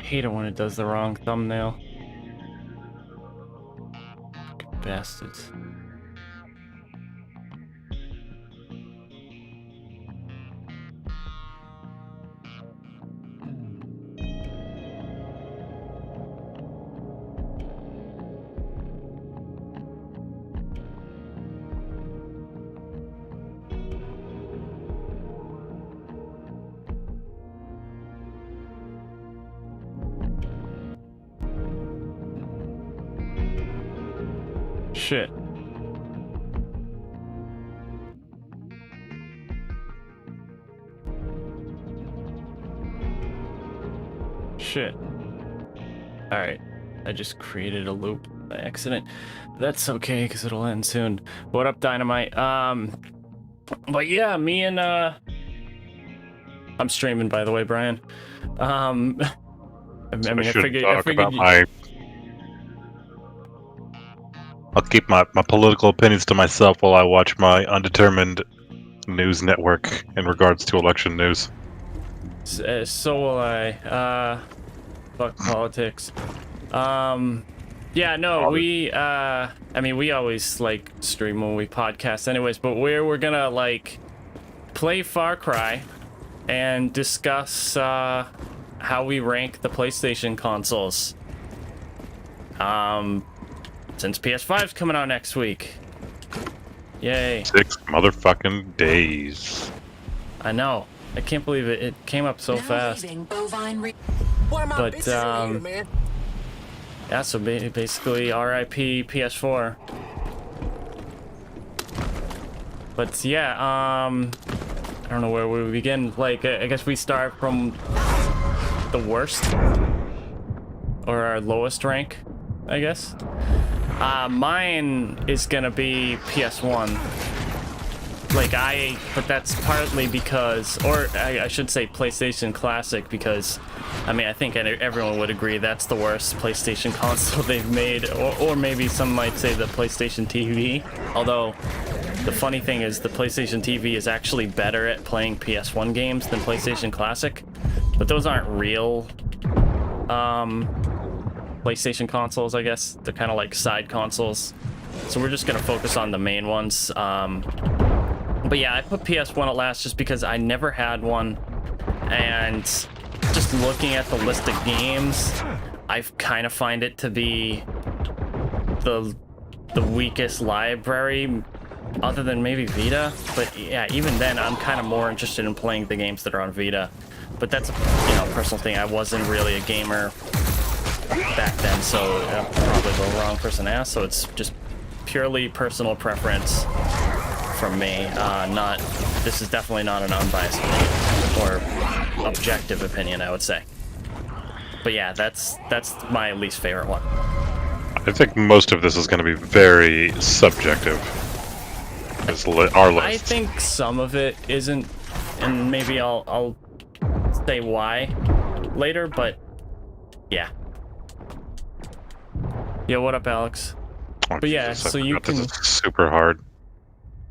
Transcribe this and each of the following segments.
hate it when it does the wrong thumbnail. Bastards. Shit. Shit. Alright. I just created a loop by accident. That's okay, because it'll end soon. What up, Dynamite? But yeah, me and, I'm streaming, by the way, Brian. I mean, I figured I'll keep my political opinions to myself while I watch my undetermined news network in regards to election news. So will I. Fuck politics. Yeah, no, we, I mean, we always, like, stream when we podcast anyways, but we're gonna, like, play Far Cry and discuss, how we rank the PlayStation consoles. Since PS5's coming out next week. Yay. 6 motherfucking days. I know. I can't believe it came up so fast. But, yeah, so basically RIP PS4. But yeah, I don't know where we begin. Like, I guess we start from the worst or our lowest rank, I guess. Mine is gonna be PS1. Like, but that's partly because, or I should say PlayStation Classic, because, I mean, I think everyone would agree that's the worst PlayStation console they've made, or maybe some might say the PlayStation TV. Although, the funny thing is the PlayStation TV is actually better at playing PS1 games than PlayStation Classic, but those aren't real, PlayStation consoles, I guess. They're kind of like side consoles. So we're just gonna focus on the main ones. But yeah, I put PS1 at last just because I never had one, and just looking at the list of games, I kind of find it to be the weakest library, other than maybe Vita. But yeah, even then, I'm kind of more interested in playing the games that are on Vita. But that's a personal thing. I wasn't really a gamer back then, so I'm probably the wrong person to ask. So it's just purely personal preference from me. This is definitely not an unbiased opinion or objective opinion, I would say. But yeah, that's my least favorite one. I think most of this is going to be very subjective. Our list. I think some of it isn't, and maybe I'll say why later. But yeah. Yeah, what up, Alex? Oh, but yeah, Jesus, so you can. This is super hard.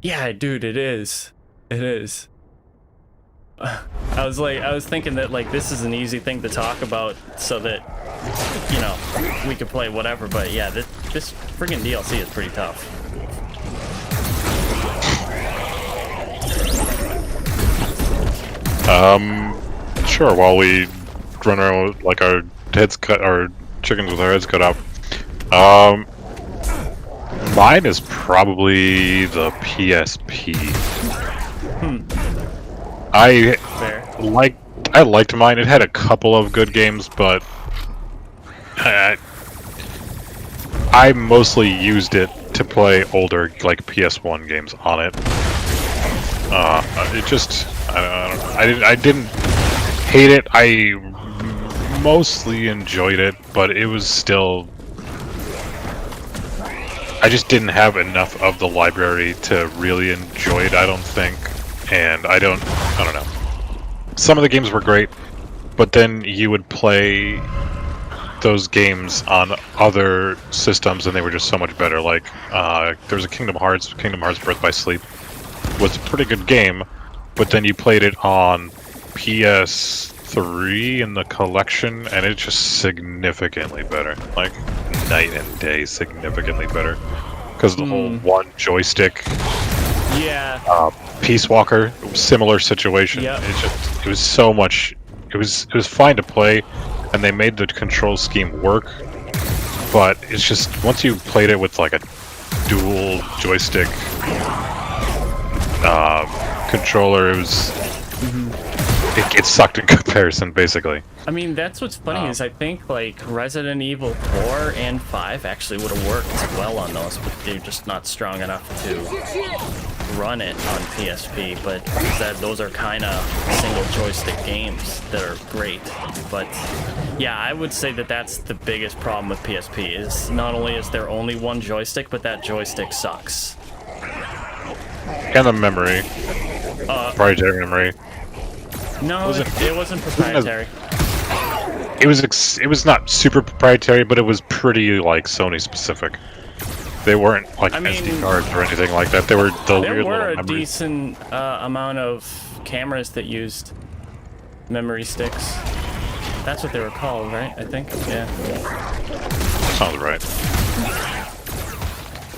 Yeah, dude, it is. It is. I was thinking that, like, this is an easy thing to talk about so that, we could play whatever, but yeah, this friggin' DLC is pretty tough. Sure, while we run around like our heads cut, our chickens with our heads cut off. Mine is probably the PSP. I liked mine. It had a couple of good games, but I mostly used it to play older, like, PS1 games on it. It just, I didn't hate it. I mostly enjoyed it, but it was still, I just didn't have enough of the library to really enjoy it, I don't think. And I don't know. Some of the games were great, but then you would play those games on other systems and they were just so much better. Like, there was a Kingdom Hearts Birth by Sleep was a pretty good game, but then you played it on PS3 3 in the collection, and it's just significantly better. Like, night and day significantly better. Because the whole one joystick Yeah. Peace Walker, similar situation. Yep. It was so much. It was fine to play, and they made the control scheme work. But it's just once you played it with like a dual joystick controller, it was it sucked in comparison, basically. I mean, that's what's funny is I think like Resident Evil 4 and 5 actually would have worked well on those, but they're just not strong enough to run it on PSP. But those are kind of single joystick games that are great. But yeah, I would say that that's the biggest problem with PSP is not only is there only one joystick, but that joystick sucks. And the memory, proprietary memory. No, it wasn't proprietary. It was not super proprietary, but it was pretty like Sony specific. They weren't like SD cards or anything like that. They were the There weird were little a memories. decent amount of cameras that used memory sticks. That's what they were called, right? I think. Yeah. Sounds right.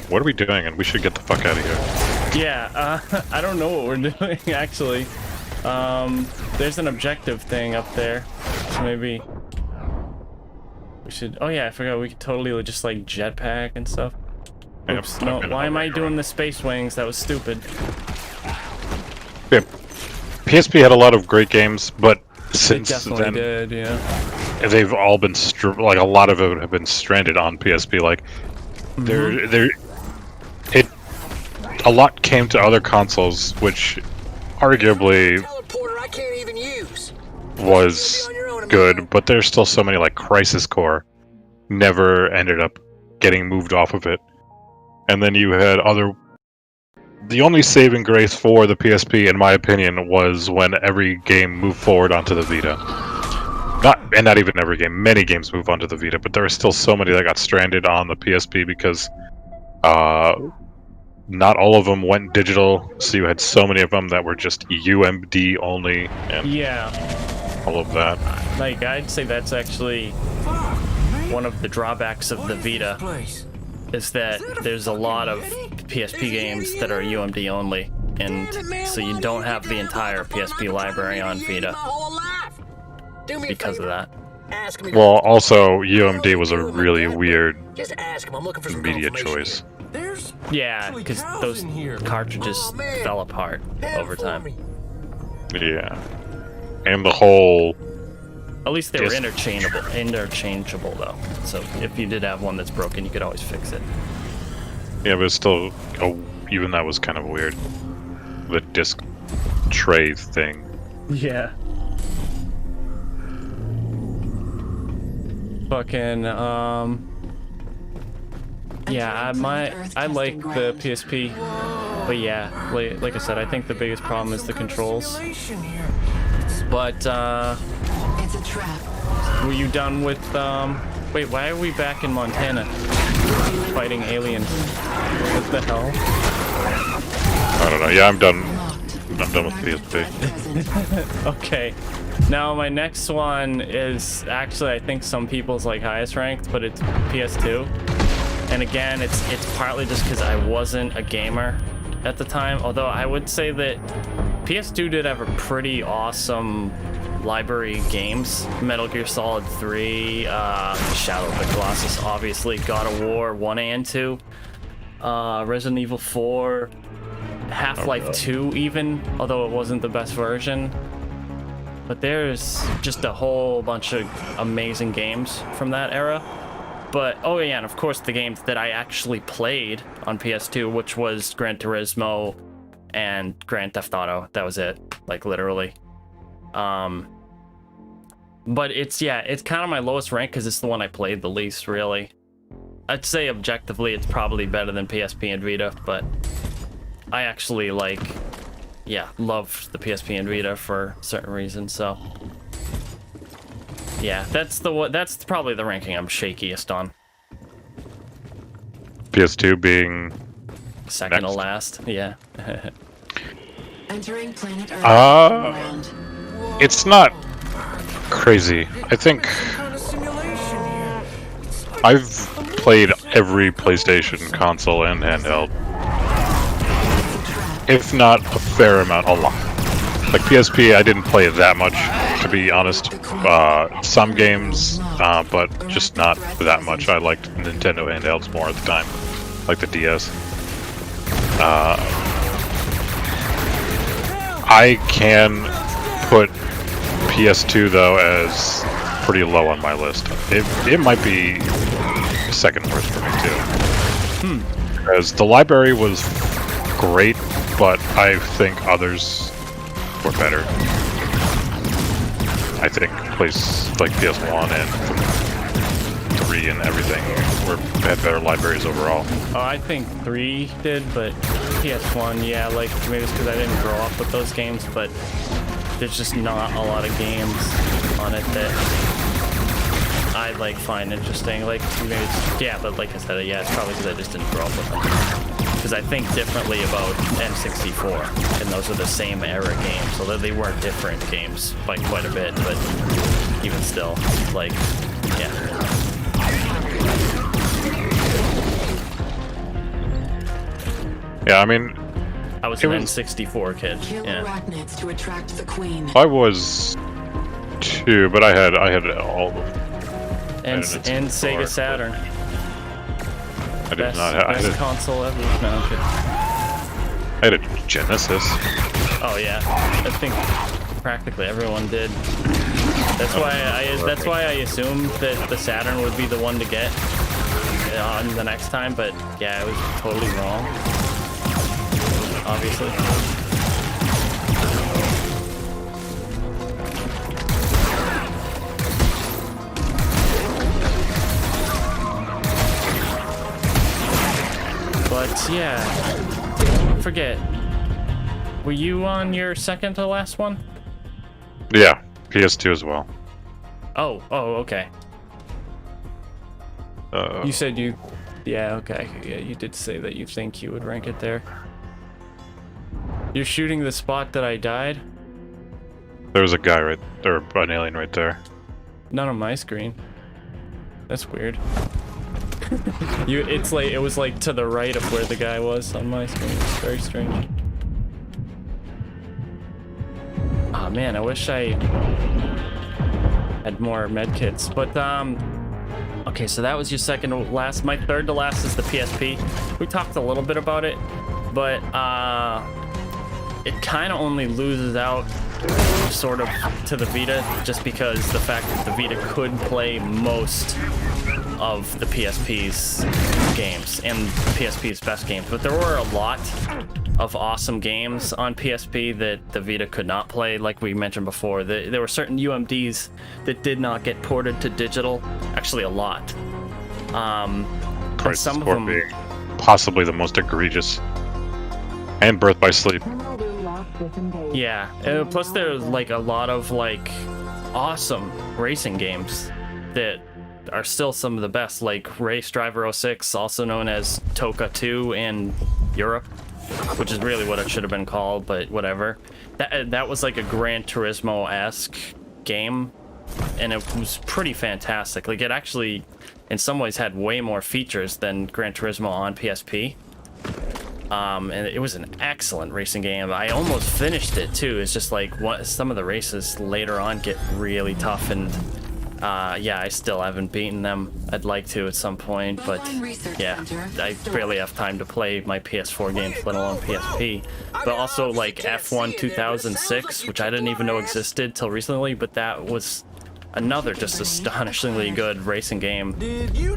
What are we doing? And we should get the fuck out of here. Yeah. I don't know what we're doing actually. There's an objective thing up there, so maybe we should. Oh yeah, I forgot we could totally just like jetpack and stuff. Oops, no. Why am I doing the space wings? That was stupid. Yeah. PSP had a lot of great games, but since Definitely then, did, yeah. they've all been like a lot of it have been stranded on PSP. Like a lot came to other consoles, which arguably was good, but there's still so many like Crisis Core never ended up getting moved off of it. And then you had the only saving grace for the PSP, in my opinion, was when every game moved forward onto the Vita. Not even every game, many games move onto the Vita, but there were still so many that got stranded on the PSP because not all of them went digital, so you had so many of them that were just UMD only, and all of that. Like, I'd say that's actually one of the drawbacks of the Vita, is that there's a lot of PSP games that are UMD only, and so you don't have the entire PSP library on Vita because of that. Well, also, UMD was a really weird media choice. Yeah, because those cartridges fell apart over time. Yeah. And the whole... At least they were interchangeable though. So if you did have one that's broken, you could always fix it. Yeah, but it's still... even that was kind of weird. The disc tray thing. Yeah. Fucking, yeah, I like the PSP, but yeah, like I said, I think the biggest problem is the controls. But, It's a trap. were you done with, wait, why are we back in Montana? Fighting aliens. What the hell? I don't know. Yeah, I'm done. I'm done with PSP. Okay. Now my next one is actually, I think, some people's like highest ranked, but it's PS2. And again, it's partly just because I wasn't a gamer at the time. Although I would say that PS2 did have a pretty awesome library of games. Metal Gear Solid 3, Shadow of the Colossus, obviously, God of War 1 and 2, Resident Evil 4, Half-Life 2 even, although it wasn't the best version. But there's just a whole bunch of amazing games from that era. But, oh yeah, and of course the games that I actually played on PS2, which was Gran Turismo and Grand Theft Auto. That was it, like literally. But it's kind of my lowest rank because it's the one I played the least, really. I'd say objectively it's probably better than PSP and Vita, but I actually loved the PSP and Vita for certain reasons, so yeah, that's probably the ranking I'm shakiest on. PS2 being Second to next. last, yeah. Entering planet Earth. It's not crazy. I think Kind of simulation here. I've played every PlayStation console and handheld. If not a fair amount, a lot. Like PSP, I didn't play it that much, to be honest. Some games, but just not that much. I liked Nintendo handhelds more at the time, like the DS. I can put PS2 though as pretty low on my list. It might be second worst for me too. Because the library was great, but I think others were better. I think places like PS1 and 3 and everything had better libraries overall. Oh, I think 3 did, but PS1, yeah, like maybe it's because I didn't grow up with those games, but there's just not a lot of games on it that I like find interesting. Like maybe it's, yeah, but like I said, yeah, it's probably because I just didn't grow up with them. Because I think differently about N64, and those are the same era games, so they weren't different games by quite a bit, but even still, like, yeah. Yeah, I mean, I was It an was- N64 kid, Kill yeah. arachnids to attract the queen. I was 2, but I had all of them. And it's Sega hard, Saturn. I did Best, not have. best console ever. No, I'm kidding. I had a Genesis. Oh yeah, I think practically everyone did. That's why I assumed that the Saturn would be the one to get on the next time, but yeah, I was totally wrong. Obviously. But yeah, forget. Were you on your second to last one? Yeah, PS2 as well. Oh, okay. You said you... Yeah, okay. Yeah, you did say that you think you would rank it there. You're shooting the spot that I died? There was a guy right there, an alien right there. Not on my screen. That's weird. It was like to the right of where the guy was on my screen. It's very strange. Oh man, I wish I had more medkits. But okay, so that was your second to last. My third to last is the PSP. We talked a little bit about it, but it kind of only loses out sort of to the Vita, just because the fact that the Vita could play most of the PSP's games and PSP's best games, but there were a lot of awesome games on PSP that the Vita could not play. Like we mentioned before, there were certain UMDs that did not get ported to digital. Actually, a lot. Crisis some of Core them- being possibly the most egregious. And Birth by Sleep. Yeah. Plus, there's like a lot of like awesome racing games that are still some of the best, like Race Driver 06, also known as Toka 2 in Europe, which is really what it should have been called, but whatever. That was like a Gran Turismo-esque game, and it was pretty fantastic. Like, it actually, in some ways, had way more features than Gran Turismo on PSP. And it was an excellent racing game. I almost finished it too. It's just like some of the races later on get really tough, and yeah, I still haven't beaten them. I'd like to at some point, but yeah, I barely have time to play my PS4 games, let alone PSP. But also like F1 2006, which I didn't even know existed till recently, but that was another just astonishingly good racing game.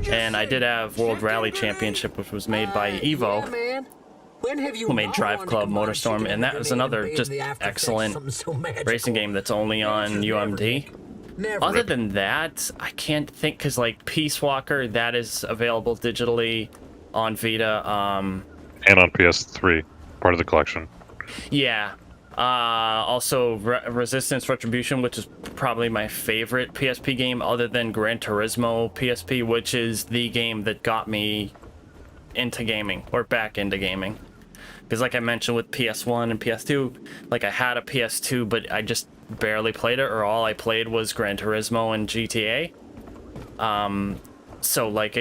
And I did have World Rally Championship, which was made by Evo, who made Drive Club MotorStorm, and that was another just excellent racing game that's only on UMD. Other than that, I can't think, because like Peace Walker, that is available digitally on Vita. And on PS3, part of the collection. Yeah. Also, Resistance Retribution, which is probably my favorite PSP game other than Gran Turismo PSP, which is the game that got me into gaming, or back into gaming. Because like I mentioned with PS1 and PS2, like I had a PS2, but I just barely played it, or all I played was Gran Turismo and GTA. So like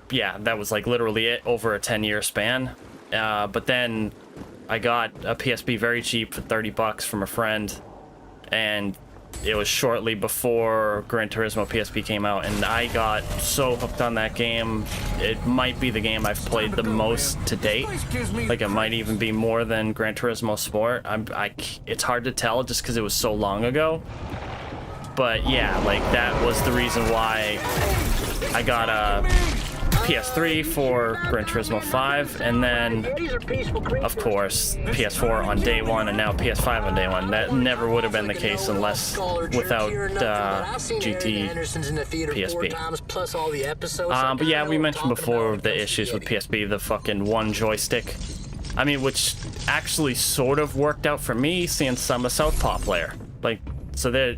yeah, that was like literally it over a 10-year span. But then I got a PSP very cheap for $30 from a friend, and it was shortly before Gran Turismo PSP came out, and I got so hooked on that game. It might be the game I've played the most to date. Like, it might even be more than Gran Turismo Sport. It's hard to tell just because it was so long ago. But yeah, like, that was the reason why I got a PS3 for Gran Turismo 5, and then, of course, PS4 on day one, and now PS5 on day one. That never would have been the case unless without GT PSP. But yeah, we mentioned before the issues with PSP, the fucking one joystick. I mean, which actually sort of worked out for me, seeing some a Southpaw player. Like, so that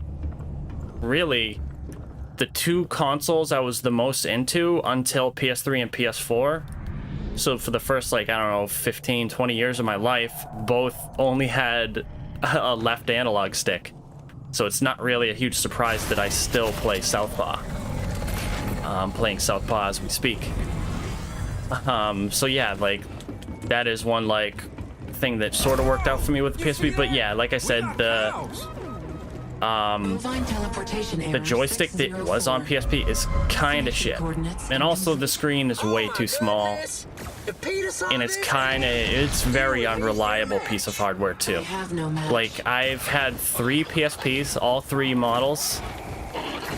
really, the two consoles I was the most into until PS3 and PS4. So for the first, like, I don't know, 15, 20 years of my life, both only had a left analog stick. So it's not really a huge surprise that I still play Southpaw. I'm playing Southpaw as we speak. So yeah, like, that is one, like, thing that sort of worked out for me with the PSP. But yeah, like I said, the joystick that was on PSP is kind of shit, and also the screen is way too small, and it's very unreliable piece of hardware too. Like, I've had 3 PSPs, all 3 models,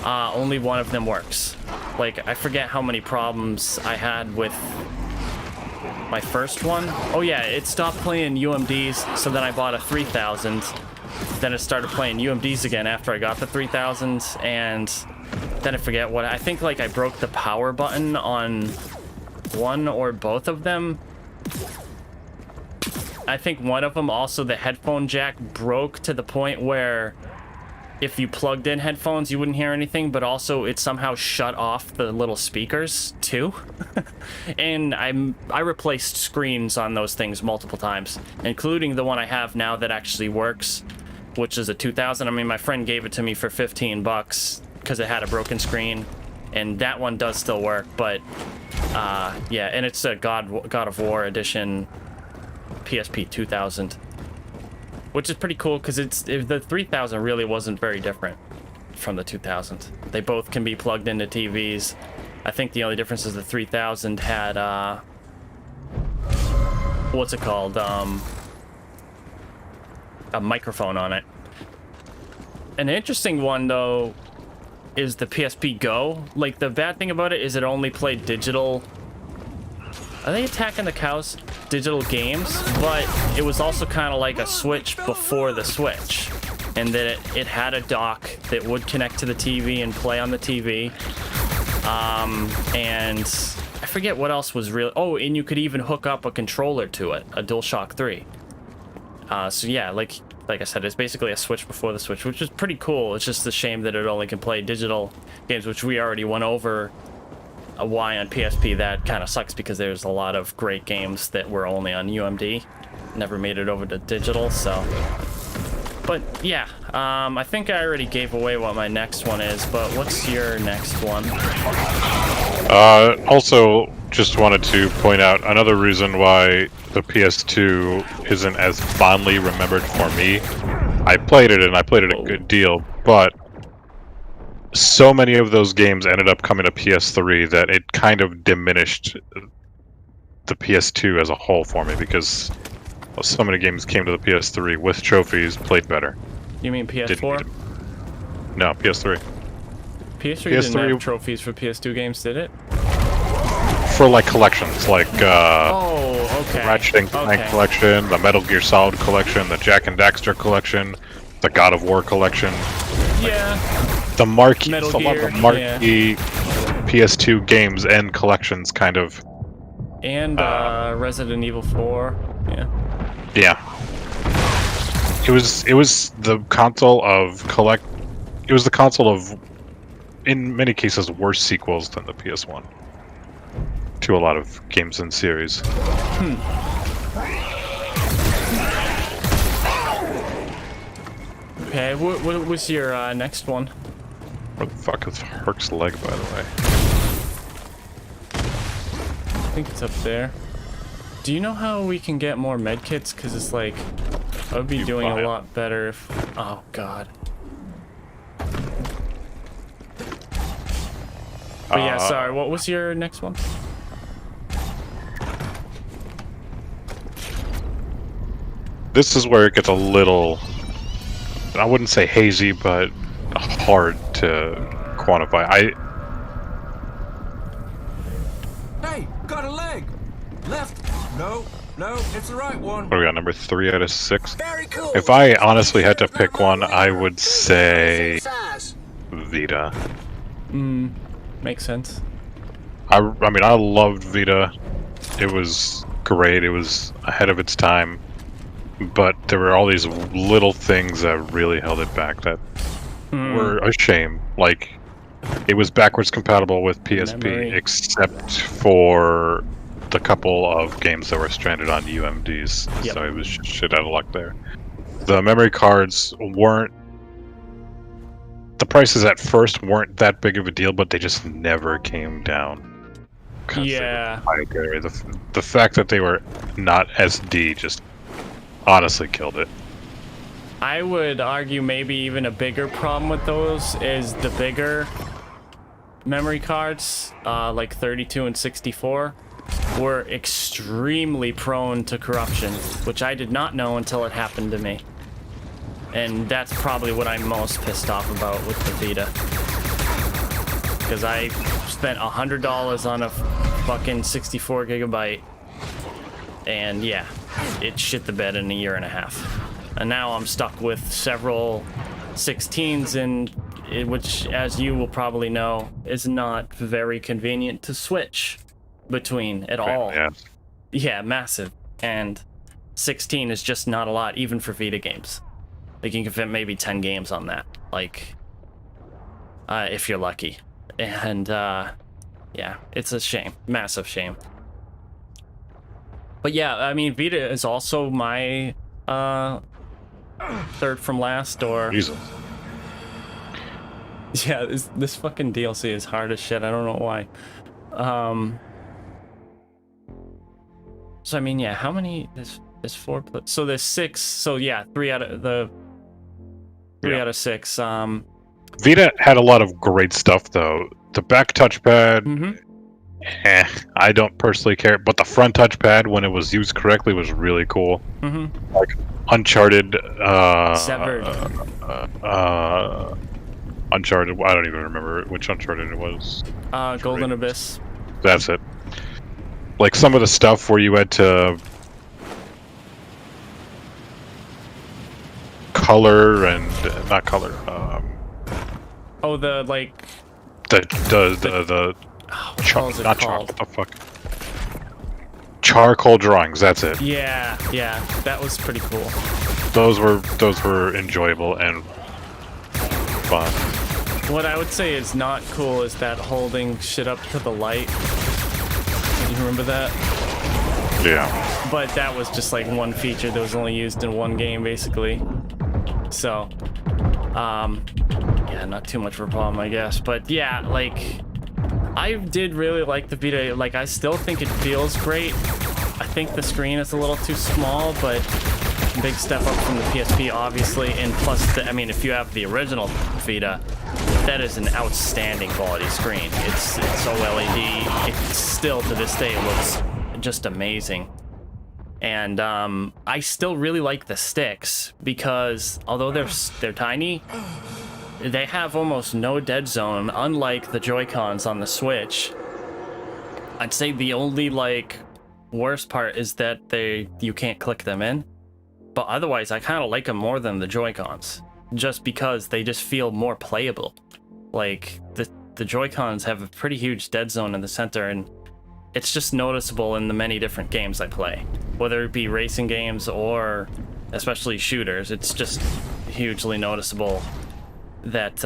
only one of them works. Like, I forget how many problems I had with my first one. Oh yeah, it stopped playing UMDs, so then I bought a 3000. Then it started playing UMDs again after I got the 3000, and then I forget what, I think like I broke the power button on one or both of them. I think one of them also, the headphone jack broke to the point where if you plugged in headphones you wouldn't hear anything, but also it somehow shut off the little speakers too. And I replaced screens on those things multiple times, including the one I have now that actually works, which is a 2000. I mean, my friend gave it to me for $15 because it had a broken screen, and that one does still work. But yeah, and it's a God of War edition PSP 2000, which is pretty cool because the 3000 really wasn't very different from the 2000. They both can be plugged into TVs. I think the only difference is the 3000 had what's it called, a microphone on it. An interesting one though is the PSP Go. Like, the bad thing about it is it only played digital. Are they attacking the cows? Digital games, but it was also kind of like a Switch before the Switch, and that it had a dock that would connect to the TV and play on the TV. And I forget what else was real. Oh, and you could even hook up a controller to it, a DualShock 3. So yeah, like I said, it's basically a Switch before the Switch, which is pretty cool. It's just a shame that it only can play digital games, which we already went over why on PSP that kind of sucks, because there's a lot of great games that were only on UMD, never made it over to digital. So, but yeah, I think I already gave away what my next one is, but what's your next one? Also, just wanted to point out another reason why the PS2 isn't as fondly remembered for me. I played it, and I played it a good deal, but so many of those games ended up coming to PS3 that it kind of diminished the PS2 as a whole for me, because so many games came to the PS3 with trophies, played better. You mean PS4? No, PS3. PS3 didn't have trophies for PS2 games, did it? For like collections, like oh, okay. Ratchet and Clank collection, the Metal Gear Solid collection, the Jak and Daxter collection, the God of War collection. Yeah. The marquee, Metal a lot of the marquee PS2 games and collections, kind of. And Resident Evil 4. Yeah. Yeah. It was the console of It was the console of, in many cases, worse sequels than the PS1 to a lot of games and series. Okay, what was your next one? Where the fuck is Herc's leg, by the way? I think it's up there. Do you know how we can get more medkits? Because it's like, I would be doing buy a it. lot better if... Oh, God. But yeah, sorry, what was your next one? This is where it gets a little, I wouldn't say hazy, but hard to quantify. Hey, got a leg. Left. No, it's the right one. What do we got, number 3 out of 6? Very cool. If I honestly had to pick one, I would say Vita. Makes sense. I mean, I loved Vita. It was great. It was ahead of its time. But there were all these little things that really held it back that were a shame. Like, it was backwards compatible with PSP, Memory. except for the couple of games that were stranded on UMDs. Yep. So it was just shit out of luck there. The memory cards weren't. The prices at first weren't that big of a deal, but they just never came down. 'Cause they were Yeah. proprietary. The fact that they were not SD just honestly killed it. I would argue maybe even a bigger problem with those is the bigger memory cards, like 32 and 64, were extremely prone to corruption, which I did not know until it happened to me. And that's probably what I'm most pissed off about with the Vita. Because I spent $100 on a fucking 64 gigabyte, and yeah, it shit the bed in a year and a half. And now I'm stuck with several 16s, which, as you will probably know, is not very convenient to switch between at all. Yeah. Yeah, massive. And 16 is just not a lot, even for Vita games. Like, you can fit maybe 10 games on that, like, if you're lucky. And, yeah, it's a shame. Massive shame. But yeah, I mean, Vita is also my, third from last, or... Jesus. Yeah, this fucking DLC is hard as shit. I don't know why. So I mean, yeah, how many? There's 4. So there's 6. So yeah, 3 out of the 3 Yeah. out of 6. Vita had a lot of great stuff, though. The back touchpad, I don't personally care, but the front touchpad, when it was used correctly, was really cool. Like Uncharted, Severed. Uncharted. I don't even remember which Uncharted it was. Golden Abyss. That's it. Like some of the stuff where you had to color and not color. Oh, the like. The What was it not called? what the fuck? Charcoal drawings. That's it. Yeah, that was pretty cool. Those were enjoyable and fun. What I would say is not cool is that holding shit up to the light. You remember that? Yeah. But that was just like one feature that was only used in one game, basically. So, yeah, not too much of a problem, I guess. But yeah, like, I did really like the Vita. Like, I still think it feels great. I think the screen is a little too small, but big step up from the PSP, obviously. And plus, I mean, if you have the original Vita, that is an outstanding quality screen. It's OLED. It still, to this day, looks just amazing. And I still really like the sticks because although they're tiny, they have almost no dead zone, unlike the Joy-Cons on the Switch. I'd say the only like worst part is that you can't click them in, but otherwise I kind of like them more than the Joy-Cons, just because they just feel more playable. Like the Joy-Cons have a pretty huge dead zone in the center, and it's just noticeable in the many different games I play, whether it be racing games or especially shooters. It's just hugely noticeable that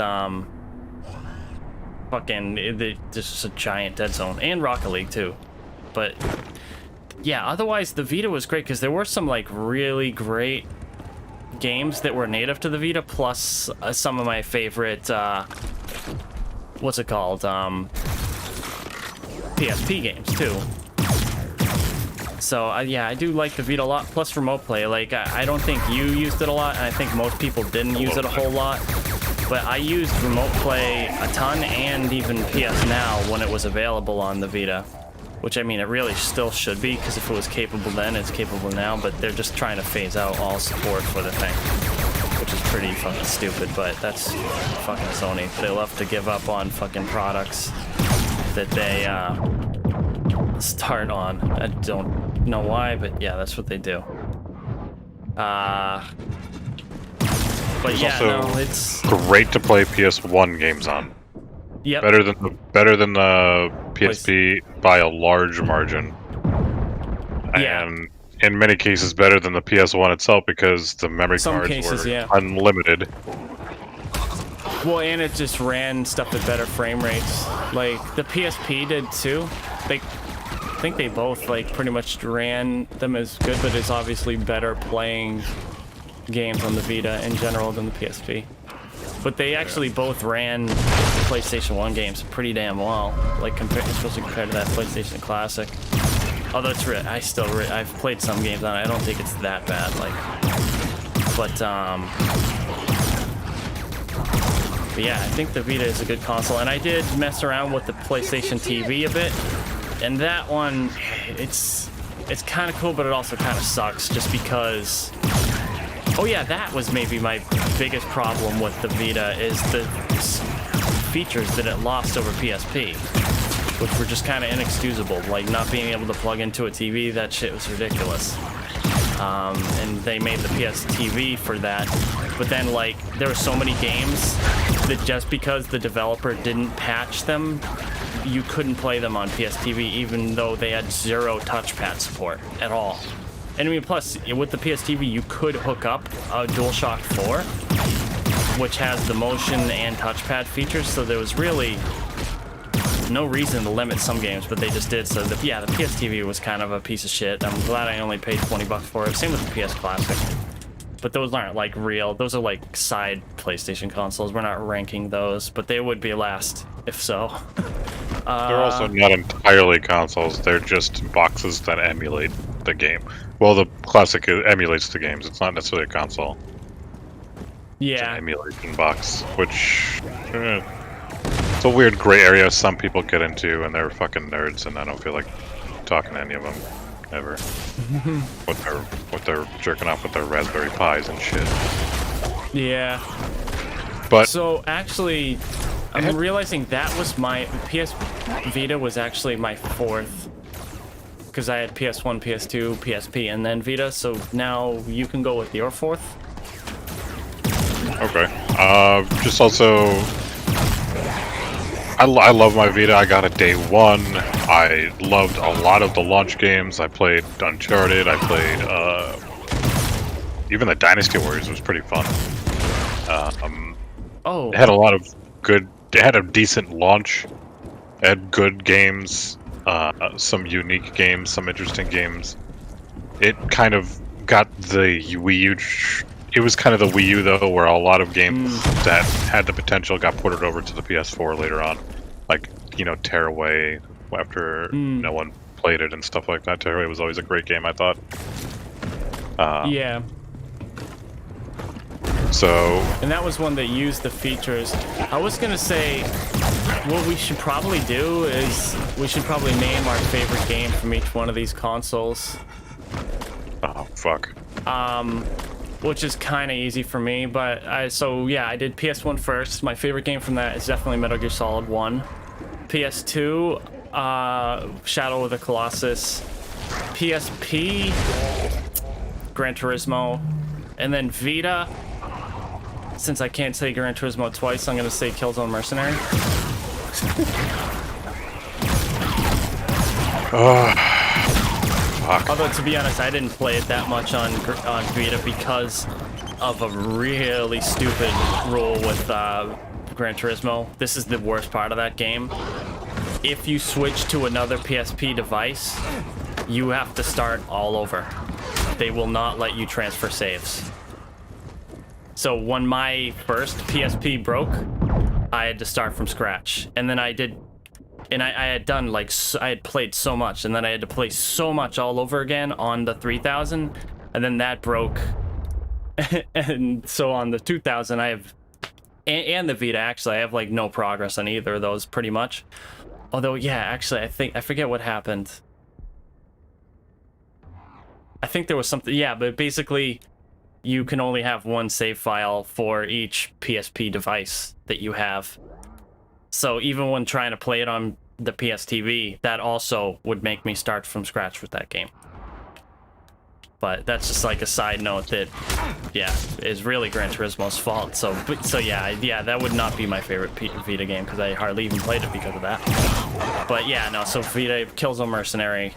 just a giant dead zone, and Rocket League too. But yeah, otherwise the Vita was great because there were some like really great games that were native to the Vita, plus some of my favorite, what's it called? PSP games too. So yeah, I do like the Vita a lot. Plus remote play. Like I don't think you used it a lot, and I think most people didn't use it a whole lot. But I used remote play a ton, and even PS Now when it was available on the Vita. Which, I mean, it really still should be, because if it was capable then, it's capable now, but they're just trying to phase out all support for the thing. Which is pretty fucking stupid, but that's fucking Sony. They love to give up on fucking products that they start on. I don't know why, but yeah, that's what they do. But It's yeah, also no, it's... great to play PS1 games on. Yep. Better than the PSP by a large margin. Yeah. And in many cases better than the PS1 itself because the memory Some cards cases, were yeah. unlimited. Well, and it just ran stuff at better frame rates. Like, the PSP did too. I think they both, like, pretty much ran them as good, but it's obviously better playing games on the Vita in general than the PSP. But they actually both ran PlayStation 1 games pretty damn well, like especially compared to that PlayStation Classic. Although it's I've played some games on it. I don't think it's that bad. Like, but yeah, I think the Vita is a good console, and I did mess around with the PlayStation TV a bit, and that one, it's kind of cool, but it also kind of sucks just because. Oh yeah, that was maybe my biggest problem with the Vita, is the features that it lost over PSP, which were just kind of inexcusable. Like not being able to plug into a TV, that shit was ridiculous. And they made the PS TV for that. But then like there were so many games that just because the developer didn't patch them, you couldn't play them on PS TV, even though they had zero touchpad support at all. And I mean, plus, with the PS TV, you could hook up a DualShock 4, which has the motion and touchpad features, so there was really no reason to limit some games, but they just did. So, yeah, the PS TV was kind of a piece of shit. I'm glad I only paid $20 for it. Same with the PS Classic. But those aren't, like, real. Those are, like, side PlayStation consoles. We're not ranking those, but they would be last, if so. They're also not entirely consoles, they're just boxes that emulate the game. Well, the Classic emulates the games, it's not necessarily a console. Yeah. It's an emulation box, which... it's a weird gray area some people get into, and they're fucking nerds, and I don't feel like talking to any of them, ever. What they're jerking off with their Raspberry Pis and shit. Yeah. But... So, actually... I'm realizing that was my PS Vita was actually my fourth, because I had PS1, PS2, PSP, and then Vita. So now you can go with your fourth. Okay. Just also, I love my Vita. I got it day one. I loved a lot of the launch games. I played Uncharted. I played even the Dynasty Warriors was pretty fun. Oh. It had a lot of good. It had a decent launch. It had good games, some unique games, some interesting games. It kind of got the Wii U. It was kind of the Wii U though, where a lot of games that had the potential got ported over to the PS4 later on, like Tearaway. After no one played it and stuff like that, Tearaway was always a great game, I thought. Yeah. So. And that was one that used the features. I was gonna say, what we should probably do is we should probably name our favorite game from each one of these consoles. Oh fuck. Which is kind of easy for me, but I did PS1 first. My favorite game from that is definitely Metal Gear Solid 1. PS2, Shadow of the Colossus. PSP, Gran Turismo, and then Vita. Since I can't say Gran Turismo twice, I'm gonna say Killzone Mercenary. Although to be honest, I didn't play it that much on Vita because of a really stupid rule with Gran Turismo. This is the worst part of that game. If you switch to another PSP device, you have to start all over. They will not let you transfer saves. So when my first PSP broke, I had to start from scratch, and then I did, and I had done like I had played so much, and then I had to play so much all over again on the 3000, and then that broke, and so on the 2000 I have, and the Vita actually I have like no progress on either of those pretty much. Although yeah, actually I forget what happened. I think there was something, yeah, but basically you can only have one save file for each PSP device that you have. So even when trying to play it on the PS TV, that also would make me start from scratch with that game. But that's just like a side note that, yeah, is really Gran Turismo's fault. So yeah, that would not be my favorite Vita game because I hardly even played it because of that. But yeah, no, so Vita, Killzone Mercenary,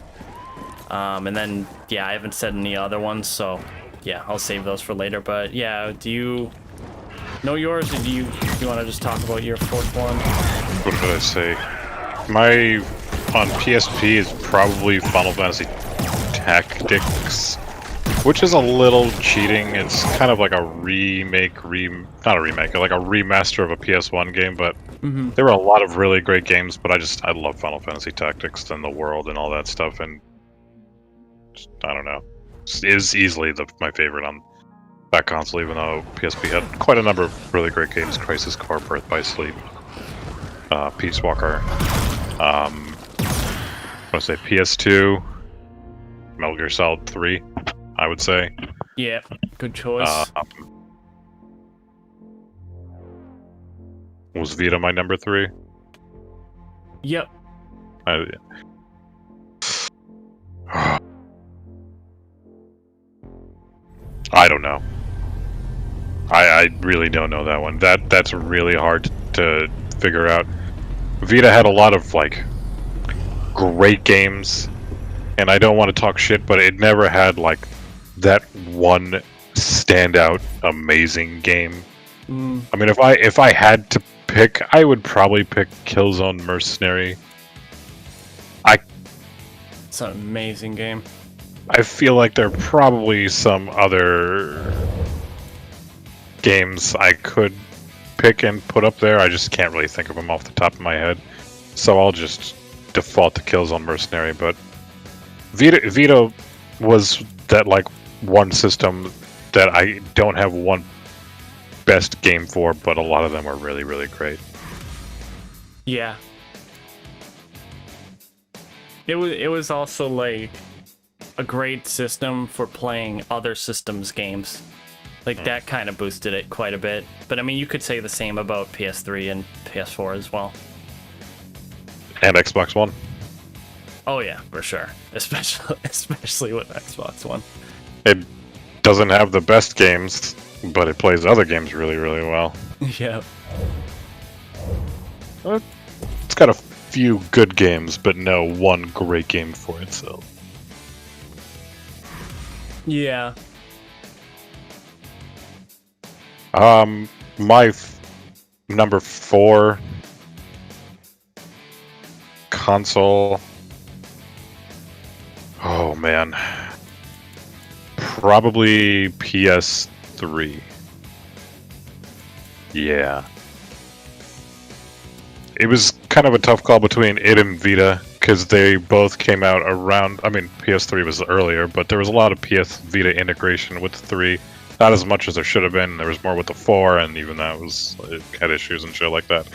and then yeah, I haven't said any other ones, so yeah, I'll save those for later. But yeah, do you know yours, or do you want to just talk about your fourth one? What did I say? My on PSP is probably Final Fantasy Tactics, which is a little cheating. It's kind of like a not a remake, like a remaster of a PS1 game, but there were a lot of really great games, but I love Final Fantasy Tactics and the world and all that stuff, and just, I don't know. Is easily my favorite on that console, even though PSP had quite a number of really great games: Crisis Core, Birth by Sleep, Peace Walker. I want to say PS2, Metal Gear Solid 3. I would say. Yeah, good choice. Was Vita my number 3? Yep. I don't know. I really don't know that one. That's really hard to figure out. Vita had a lot of like great games, and I don't want to talk shit, but it never had like that one standout amazing game. I mean, if I had to pick, I would probably pick Killzone Mercenary. It's an amazing game. I feel like there are probably some other games I could pick and put up there. I just can't really think of them off the top of my head. So I'll just default to Killzone Mercenary. But Vita was that like one system that I don't have one best game for, but a lot of them are really, really great. Yeah. It was also like a great system for playing other systems games. Like that kind of boosted it quite a bit. But I mean, you could say the same about PS3 and PS4 as well. And Xbox One. Oh yeah, for sure. Especially with Xbox One. It doesn't have the best games, but it plays other games really, really well. Yeah. It's got a few good games, but no one great game for itself. Yeah. My number 4 console. Oh man, probably PS3. Yeah. It was kind of a tough call between it and Vita, because they both came out around, I mean, PS3 was earlier, but there was a lot of PS Vita integration with the 3. Not as much as there should have been. There was more with the 4, and even that it had issues and shit like that.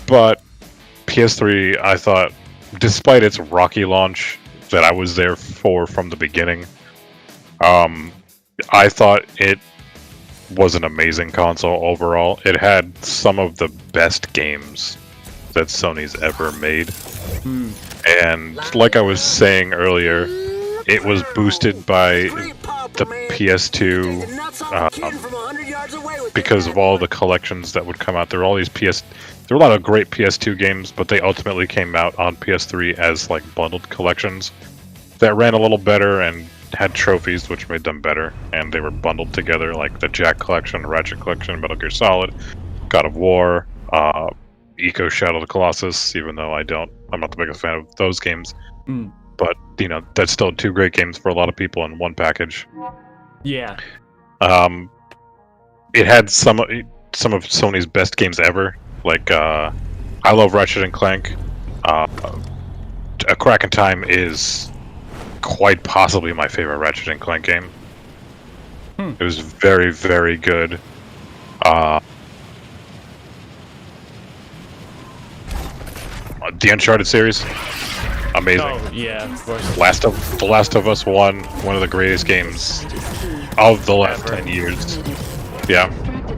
But PS3, I thought, despite its rocky launch that I was there for from the beginning, I thought it was an amazing console overall. It had some of the best games that Sony's ever made. And like I was saying earlier, it was boosted by the PS2 because of all the collections that would come out. There were all these there were a lot of great PS2 games, but they ultimately came out on PS3 as like bundled collections that ran a little better and had trophies which made them better, and they were bundled together, like the Jack Collection, Ratchet Collection, Metal Gear Solid, God of War, Eco Shadow of the Colossus, even though I'm not the biggest fan of those games. But, you know, that's still 2 great games for a lot of people in one package. Yeah. it had some of Sony's best games ever. Like I love Ratchet and Clank. A Crack in Time is quite possibly my favorite Ratchet and Clank game. It was very, very good. The Uncharted series, amazing. Oh yeah, of course. The Last of Us 1, one of the greatest games of the last 10 years. Yeah,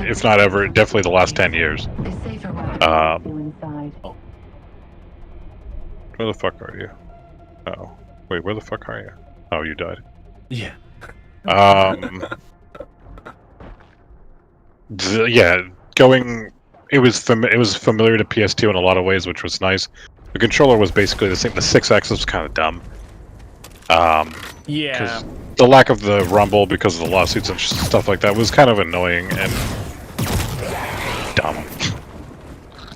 if not ever, definitely the last 10 years. Where the fuck are you? Oh, wait, where the fuck are you? Oh, you died. Yeah. Yeah, going. It was familiar to PS2 in a lot of ways, which was nice. The controller was basically the same. The 6-axis was kind of dumb. Yeah. Because the lack of the rumble because of the lawsuits and stuff like that was kind of annoying and dumb.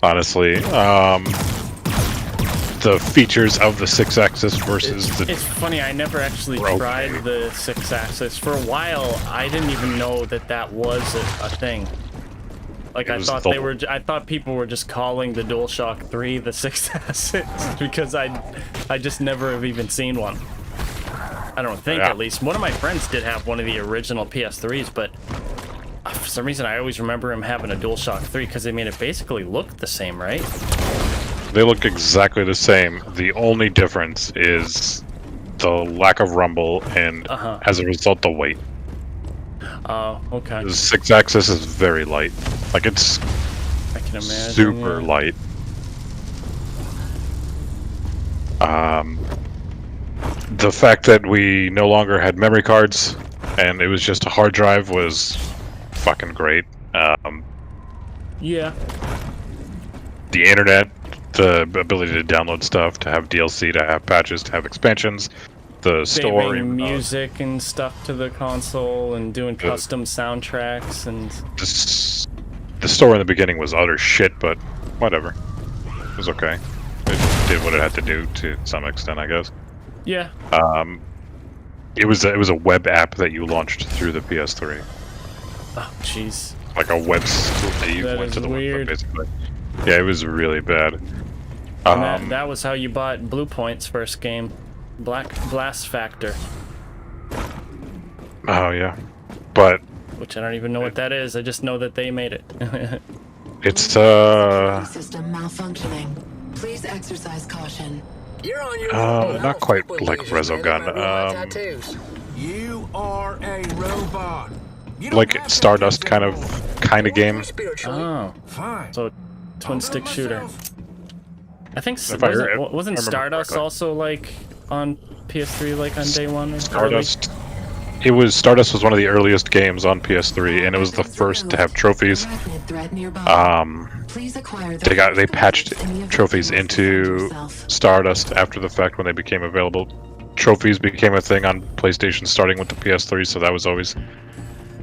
Honestly, the features of the 6-axis versus the It's funny, I never actually Broke. tried the 6-axis. For a while, I didn't even know that was a thing. Like, It I was thought the- I thought people were just calling the DualShock 3 the 6-axis because I just never have even seen one. I don't think, Yeah. at least. One of my friends did have one of the original PS3s, but for some reason I always remember him having a DualShock 3 because they made it basically look the same, right? They look exactly the same. The only difference is the lack of rumble and, as a result, the weight. Oh, okay. The 6-axis is very light. Like, it's I can imagine. super yeah. light. The fact that we no longer had memory cards and it was just a hard drive was fucking great. Yeah. The internet, the ability to download stuff, to have DLC, to have patches, to have expansions, the store, Saving music and stuff to the console and doing custom soundtracks and the store in the beginning was utter shit, but whatever. It was okay. It did what it had to do to some extent, I guess. yeah. It was a web app that you launched through the PS3, Oh, jeez. like a web that you That went is to the weird. website basically. Yeah, it was really bad. And that was how you bought Bluepoint's first game, Blast Factor, Oh yeah, but which I don't even know what that is. I just know that they made it. it's System malfunctioning. Please exercise caution. You're on your own. not quite People like use you, man. Resogun, They might read my tattoos. You are a robot. You don't like have Stardust tattoos kind anymore. of game. Spiritually. Oh, Fine. so twin I'll do it stick shooter. myself. I think If I wasn't, re- wasn't I remember Stardust correctly. also like on PS3 like on day one? Or Stardust. Stardust was one of the earliest games on PS3, and it was the first to have trophies. Arachnid threat nearby. Please acquire the They patched in the event trophies you must defend into yourself. Stardust after the fact when they became available. Trophies became a thing on PlayStation starting with the PS3, so that was always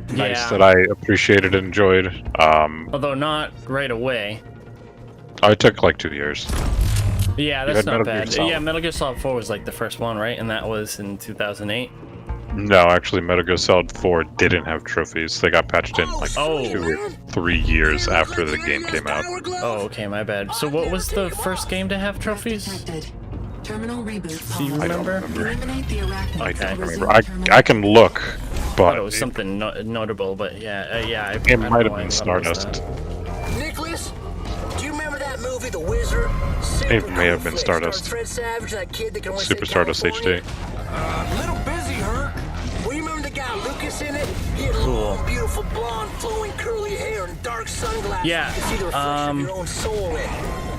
nice Yeah. that I appreciated and enjoyed. Although not right away. It took like 2 years. Yeah, You that's had not Metal Gear bad. Solid. Yeah, Metal Gear Solid 4 was like the first one, right? And that was in 2008. No, actually, Metal Gear Solid 4 didn't have trophies. They got patched in like Oh. 2 or 3 years after the game came out. Oh, okay, my bad. So what was the first game to have trophies? Detected. Terminal reboot. Do you policy. remember? Eliminate the arachnid. I to don't resume remember. terminal- I can look, I but thought it was something notable, but yeah, yeah. I it don't might know have why I been thought it was Stardust. that. Nicholas, do you remember that movie, The Wizard? It may have been Stardust. Fred Savage, that kid that can only Super say Stardust California? HD. Little busy, Herc. Well, you remember the guy Lucas in it? He had long, beautiful, blonde, flowing, curly hair and dark sunglasses. Yeah, You could see the reflection of your own soul in.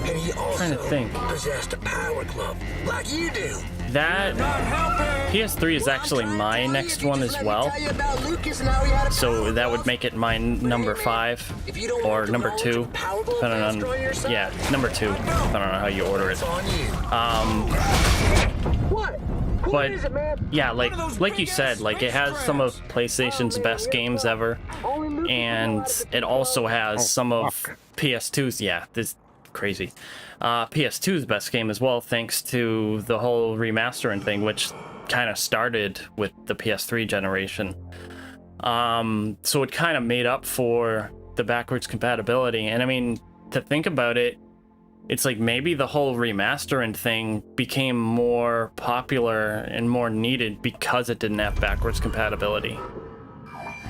And he also trying to think. possessed a power glove, like you do. That Not helping. PS3 is actually my next one as well. Tell you about Lucas and how he had a So power that would glove. make it my number 5 If you don't or want the number knowledge 2, of power glove depending master on your on side, yeah, number 2, depending on how you order it. it's on you. What? What But is it, man? yeah, like you said, like it has some of PlayStation's best games ever, and it also has some of PS2's. Yeah, this crazy. PS2's best game as well, thanks to the whole remastering thing, which kind of started with the PS3 generation. So it kind of made up for the backwards compatibility. And I mean, to think about it, it's like maybe the whole remastering thing became more popular and more needed because it didn't have backwards compatibility.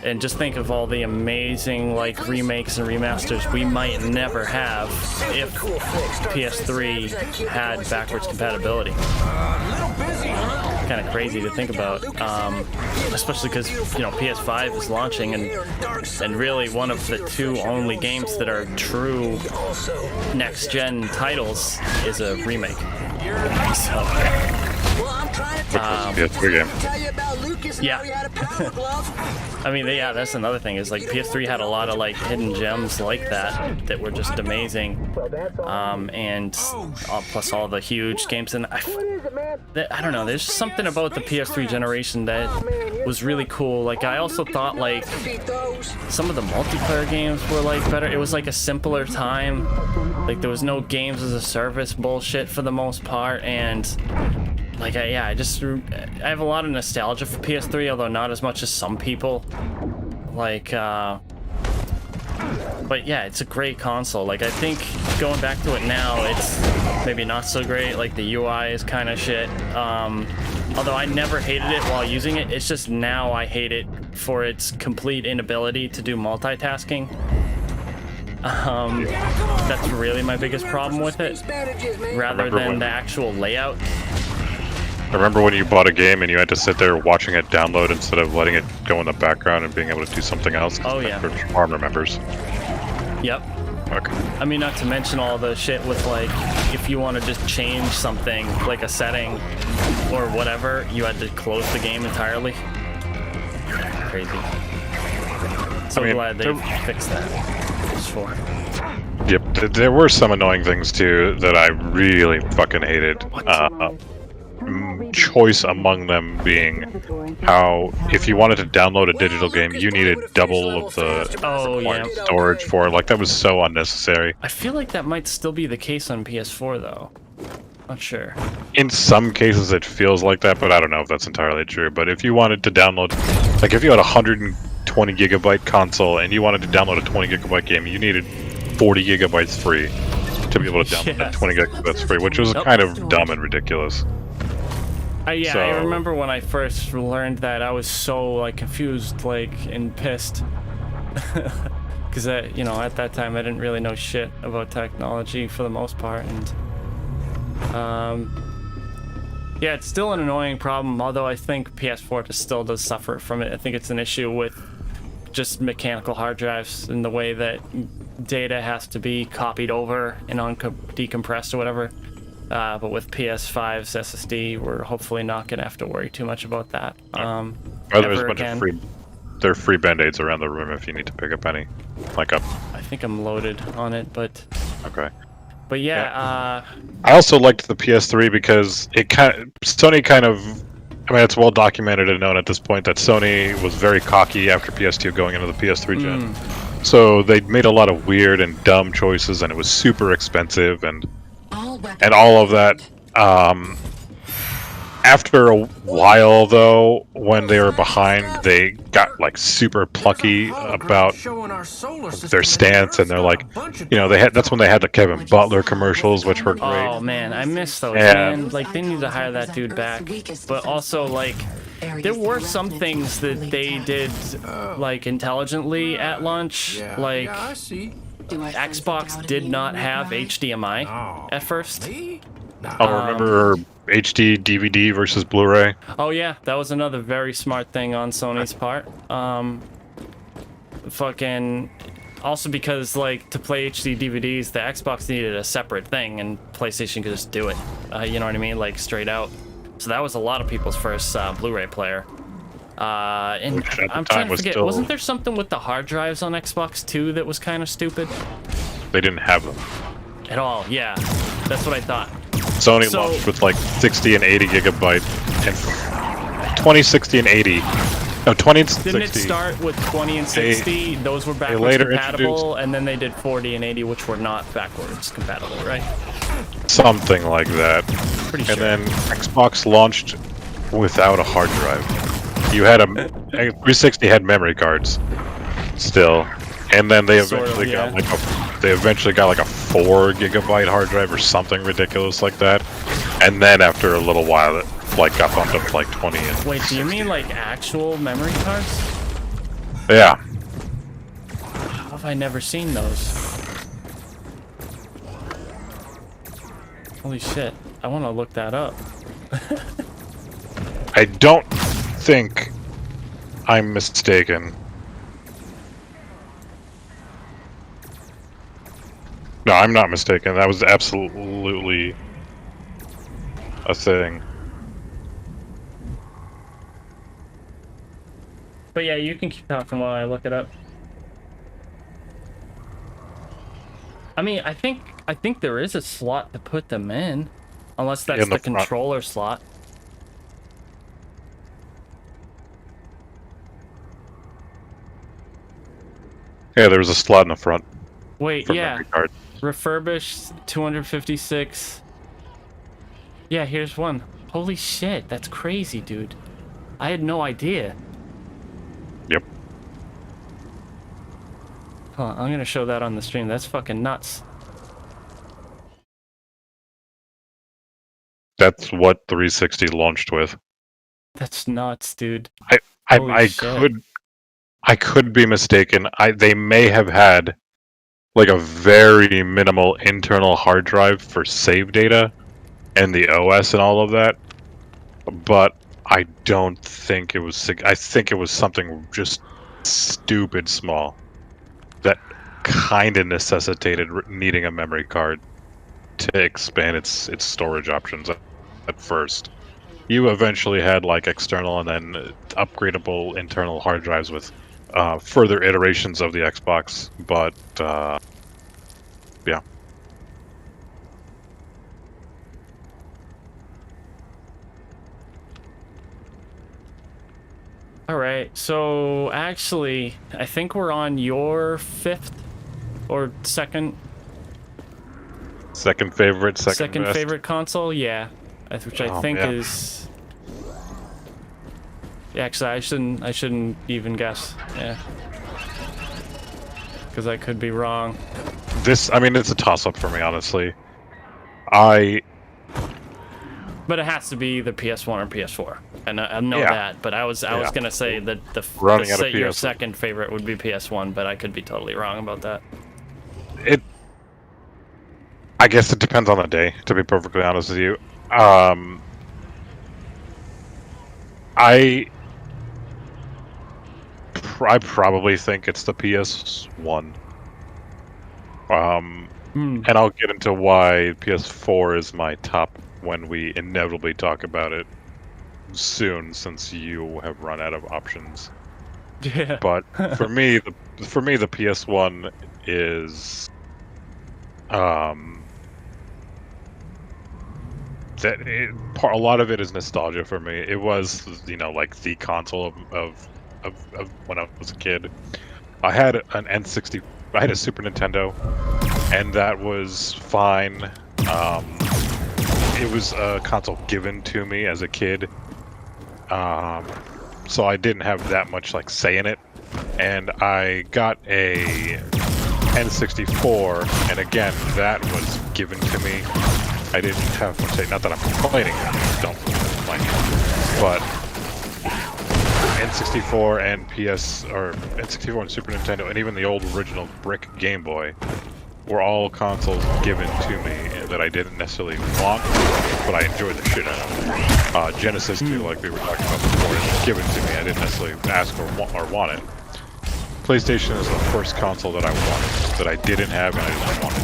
And just think of all the amazing like remakes and remasters we might never have if PS3 had backwards compatibility. Little busy, huh? Kind of crazy to think about, especially because PS5 is launching, and really one of the two only games that are true next-gen titles is a remake. So, PS3 game. yeah. I mean, yeah, that's another thing is like PS3 had a lot of like hidden gems like that were just amazing, and plus all the huge games. And I don't know, there's something about the PS3 generation that was really cool. Like I also thought like some of the multiplayer games were like better. It was like a simpler time. Like there was no games as a service bullshit for the most part, and like I have a lot of nostalgia for PS3, although not as much as some people. Like but yeah, it's a great console. Like I think going back to it now, it's maybe not so great. Like the UI is kind of shit. Although I never hated it while using it, it's just now I hate it for its complete inability to do multitasking. That's really my biggest problem with it, rather than the actual layout. I remember when you bought a game and you had to sit there watching it download instead of letting it go in the background and being able to do something else. Oh yeah. ARM remembers. Yep. Okay. I mean, not to mention all the shit with like, if you want to just change something, like a setting or whatever, you had to close the game entirely. Crazy. So glad they fixed that. PS4. Yep, there were some annoying things too that I really fucking hated. Choice among them being how if you wanted to download a digital game, you needed double of the storage for it. Like that was so unnecessary. I feel like that might still be the case on PS4 though. Not sure. In some cases it feels like that, but I don't know if that's entirely true. But if you wanted to download, like if you had a 120 gigabyte console and you wanted to download a 20 gigabyte game, you needed 40 gigabytes free to be able to download that 20 gigabytes free, which was kind of dumb and ridiculous. I remember when I first learned that, I was so like confused, like, and pissed, because at that time I didn't really know shit about technology for the most part, and yeah, it's still an annoying problem. Although I think PS4 still does suffer from it. I think it's an issue with just mechanical hard drives and the way that data has to be copied over and decompressed or whatever. But with PS5's SSD, we're hopefully not going to have to worry too much about that. There's a bunch of free band-aids around the room if you need to pick up any. I think I'm loaded on it, but... Okay. But yeah, I also liked the PS3 because Sony kind of... I mean, it's well documented and known at this point that Sony was very cocky after PS2 going into the PS3 gen. So they made a lot of weird and dumb choices, and it was super expensive, and all of that. After a while, though, when they were behind, they got like super plucky about their stance, and they're like, that's when they had the Kevin Butler commercials, which were great. Oh man, I miss those. Man, like they need to hire that dude back. But also, like, there were some things that they did like intelligently at launch, like. Xbox did not have HDMI at first. Remember HD DVD versus Blu-ray? Oh yeah, that was another very smart thing on Sony's part. Also because like to play HD DVDs, the Xbox needed a separate thing, and PlayStation could just do it. You know what I mean? Like straight out. So that was a lot of people's first Blu-ray player. And I'm trying to forget, wasn't there something with the hard drives on Xbox 2 that was kind of stupid? They didn't have them at all. Yeah, that's what I thought. Sony launched with like 60 and 80 gigabyte and 20, 60 and 80. No, 20 and 60. Didn't it start with 20 and 60? Those were backwards compatible, and then they did 40 and 80, which were not backwards compatible, right? Something like that. Pretty sure. And then Xbox launched without a hard drive. you had a 360 had memory cards still, and then they Sort of, eventually yeah. got like a 4 gigabyte hard drive or something ridiculous like that, and then after a little while it like got bumped up to like 20. And Wait, do you mean like actual memory cards? yeah, How have I never seen those? Holy shit. I want to look that up. I don't think I'm mistaken. No, I'm not mistaken. That was absolutely a thing. But yeah, you can keep talking while I look it up. I mean, I think there is a slot to put them in, unless that's In the the front. controller slot. Yeah, there was a slot in the front Wait, for yeah, memory card. refurbished 256. Yeah, here's one. Holy shit, that's crazy, dude. I had no idea. Yep. Hold on, I'm gonna show that on the stream. That's fucking nuts. That's what 360 launched with. That's nuts, dude. Holy I shit. could be mistaken. They may have had like a very minimal internal hard drive for save data and the OS and all of that, but I don't think it was. I think it was something just stupid small that kind of necessitated needing a memory card to expand its storage options at first. You eventually had like external and then upgradable internal hard drives with further iterations of the Xbox, but yeah. All right, so actually, I think we're on your 5th or second Second favorite, second best. favorite console. Yeah, which I Oh, think yeah. is. Yeah, actually, I shouldn't even guess. Yeah, because I could be wrong. I mean, it's a toss-up for me, honestly. But it has to be the PS1 or PS4, and I know Yeah. that. But I was gonna say that Running out of your PS1. second favorite would be PS1, but I could be totally wrong about that. I guess it depends on the day, to be perfectly honest with you. I probably think it's the PS1. And I'll get into why PS4 is my top when we inevitably talk about it soon, since you have run out of options. Yeah. But for me, the PS1 is a lot of it is nostalgia for me. It was, like the console of when I was a kid. I had an N60. I had a Super Nintendo, and that was fine. It was a console given to me as a kid, so I didn't have that much like say in it. And I got a N64, and again, that was given to me. I didn't have much say. Not that I'm complaining. Don't complain. But N64 and N64 and Super Nintendo, and even the old original brick Game Boy, were all consoles given to me that I didn't necessarily want, but I enjoyed the shit out of. Genesis too, like we were talking about before, was given to me. I didn't necessarily ask or want it. PlayStation is the first console that I wanted, that I didn't have and I just wanted.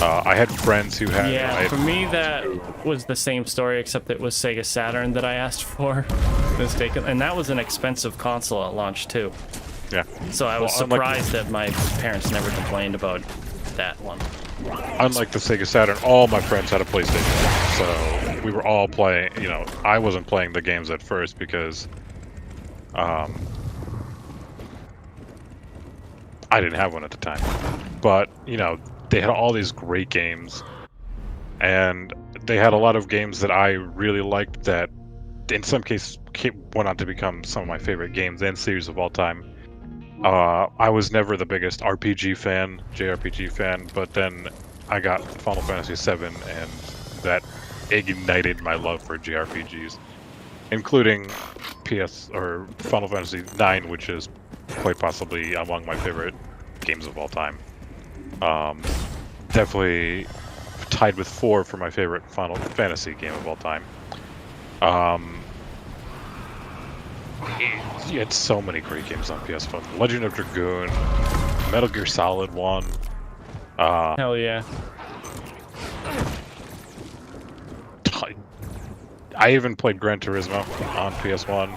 I had friends who had. Yeah, for me that was the same story, except it was Sega Saturn that I asked for, mistaken, and that was an expensive console at launch too. Yeah. So I was surprised that my parents never complained about that one. Unlike the Sega Saturn, all my friends had a PlayStation, so we were all playing. I wasn't playing the games at first because, I didn't have one at the time. But they had all these great games, and they had a lot of games that I really liked that in some cases went on to become some of my favorite games and series of all time. I was never the biggest RPG fan, JRPG fan, but then I got Final Fantasy VII, and that ignited my love for JRPGs, including Final Fantasy IX, which is quite possibly among my favorite games of all time. Definitely tied with 4 for my favorite Final Fantasy game of all time. You had so many great games on PS1. Legend of Dragoon, Metal Gear Solid 1. Hell yeah. I even played Gran Turismo on PS1.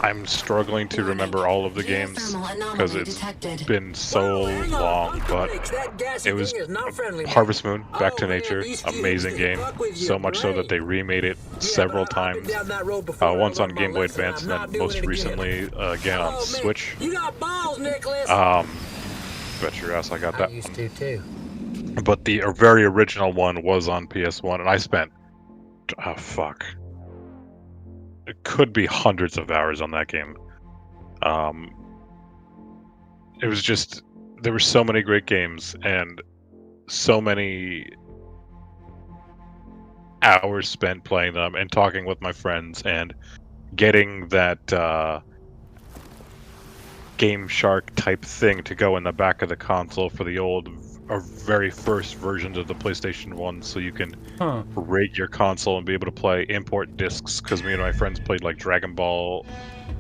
I'm struggling to remember all of the games because it's been so long, but it was Harvest Moon, Back to Nature, amazing game. So much so that they remade it several times. Once on Game Boy Advance, and then most recently again on Switch. Bet your ass I got that one. But the very original one was on PS1, and I spent, it could be hundreds of hours on that game. It was just, there were so many great games and so many hours spent playing them and talking with my friends and getting that Game Shark type thing to go in the back of the console for the old or very first versions of the PlayStation 1, so you can rig your console and be able to play import discs, because me and my friends played like Dragon Ball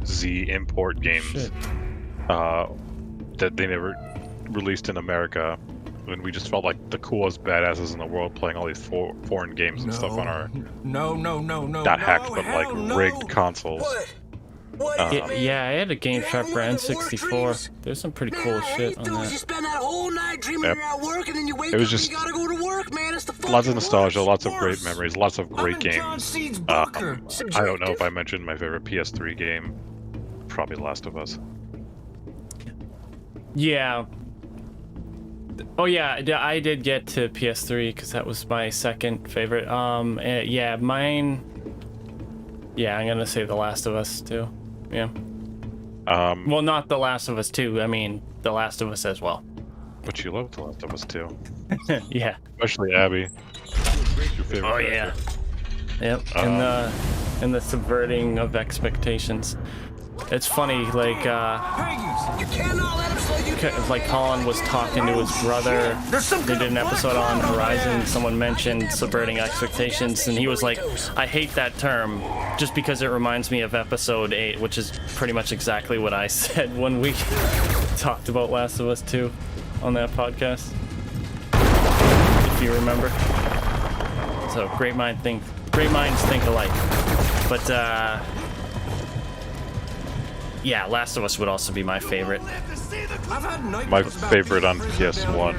Z import games that they never released in America, and we just felt like the coolest badasses in the world playing all these foreign games and stuff on our not hacked but like rigged consoles. Yeah, I had a Game Shark for N64. There's some pretty cool shit on that. It was just lots of nostalgia, lots of great memories, lots of great games. I don't know if I mentioned my favorite PS3 game. Probably Last of Us. Yeah. Oh yeah, I did get to PS3 because that was my second favorite. Yeah, mine. Yeah, I'm gonna say The Last of Us too. Yeah. Well, not The Last of Us 2. I mean, The Last of Us as well. But you love The Last of Us too. Yeah. Especially Abby. Your favorite Oh yeah. Yep. And the subverting of expectations. It's funny, like Colin was talking to his brother. They did an episode on Horizon. Someone mentioned subverting expectations, and he was like, "I hate that term, just because it reminds me of Episode 8," which is pretty much exactly what I said when we talked about Last of Us 2 on that podcast, if you remember. So great minds think alike. But yeah, Last of Us would also be my favorite. My favorite on PS1.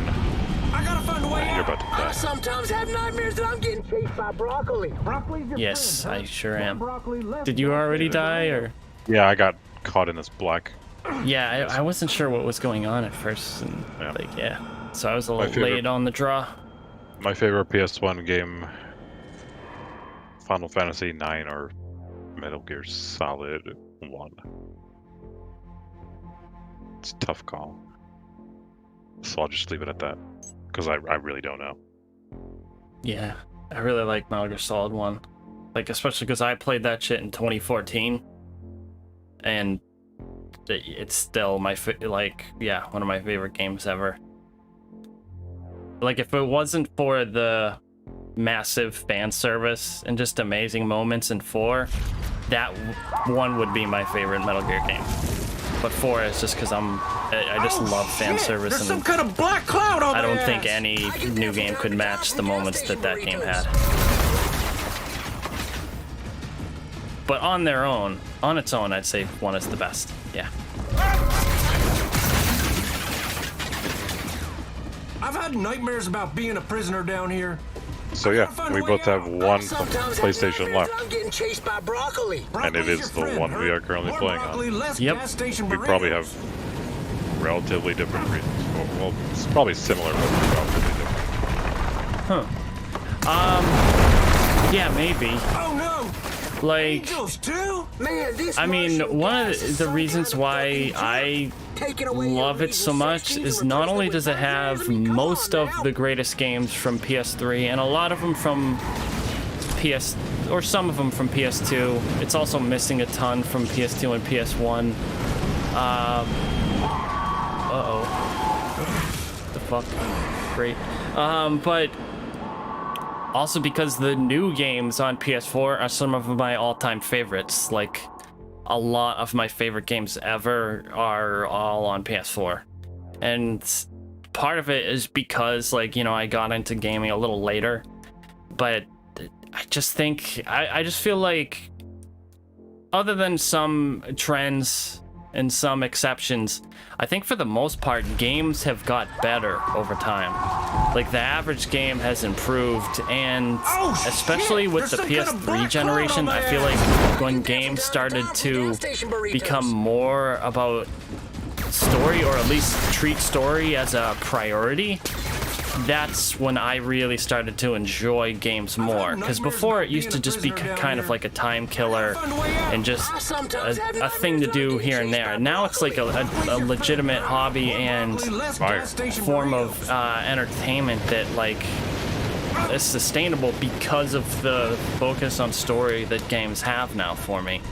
You're about to die. I sometimes have nightmares that I'm getting chased by broccoli. Yes, I sure am. Did you already die, or? Yeah, I got caught in this black. Yeah, I wasn't sure what was going on at first, and so I was a little late on the draw. My favorite PS1 game, Final Fantasy IX or Metal Gear Solid 1. It's a tough call, so I'll just leave it at that, because I really don't know. Yeah, I really like Metal Gear Solid 1, like especially because I played that shit in 2014, and it's still my one of my favorite games ever. Like if it wasn't for the massive fan service and just amazing moments in 4, that one would be my favorite Metal Gear game. But 4 is just because I just love fan service, There's and some kind of black cloud over I don't there. think any new game could match the moments that game had. But on its own, I'd say 1 is the best. Yeah. I've had nightmares about being a prisoner down here. So yeah, we both have one PlayStation left, I'm getting chased by broccoli. and it is the one we are currently playing on. Yep. We probably have relatively different reasons. Well, it's probably similar, but relatively different. Yeah, maybe. Oh no! Like, Angels too? Man, this I mean, Martian one virus of is the some reasons kind of why fucking I taking away love your it so reason much 16 is to not replace only it does with it have I mean, come most on of now. the greatest games from PS3 and a lot of them from PS, or some of them from PS2. It's also missing a ton from PS2 and PS1. Uh-oh. The fuck? Great. But also because the new games on PS4 are some of my all-time favorites. Like, a lot of my favorite games ever are all on PS4. And part of it is because, like, you know, I got into gaming a little later. But I just think, I just feel like, other than some trends and some exceptions, I think for the most part, games have got better over time. Like, the average game has improved, and Oh, especially shit! with the There's some kind of PS3 black generation, cloud on I feel my like when games started to become more about story, or at least treat story as a priority, that's when I really started to enjoy games more. Because before, it used to just be kind of like a time killer and just a thing to do here and there. Now it's like a legitimate hobby and form of entertainment that, like, is sustainable because of the focus on story that games have now for me.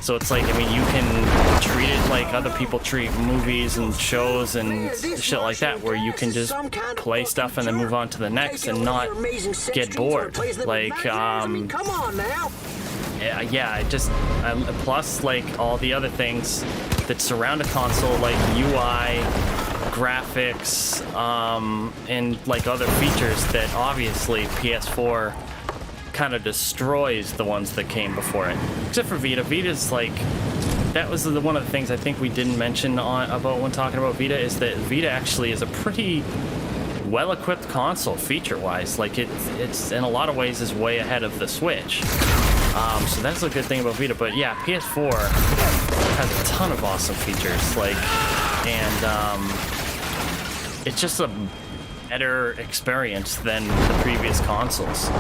So it's like, I mean, you can treat it like other people treat movies and shows and shit like that, where you can just play stuff and then move on to the next and not get bored. Like, come on now. yeah, plus, like, all the other things that surround a console, like UI, graphics, and, like, other features that obviously PS4 kind of destroys the ones that came before it. Except for Vita. Vita's like, that was one of the things I think we didn't mention about when talking about Vita, is that Vita actually is a pretty well-equipped console feature-wise. Like, it's in a lot of ways is way ahead of the Switch. So that's a good thing about Vita. But yeah, PS4 has a ton of awesome features. Like, and it's just a better experience than the previous consoles.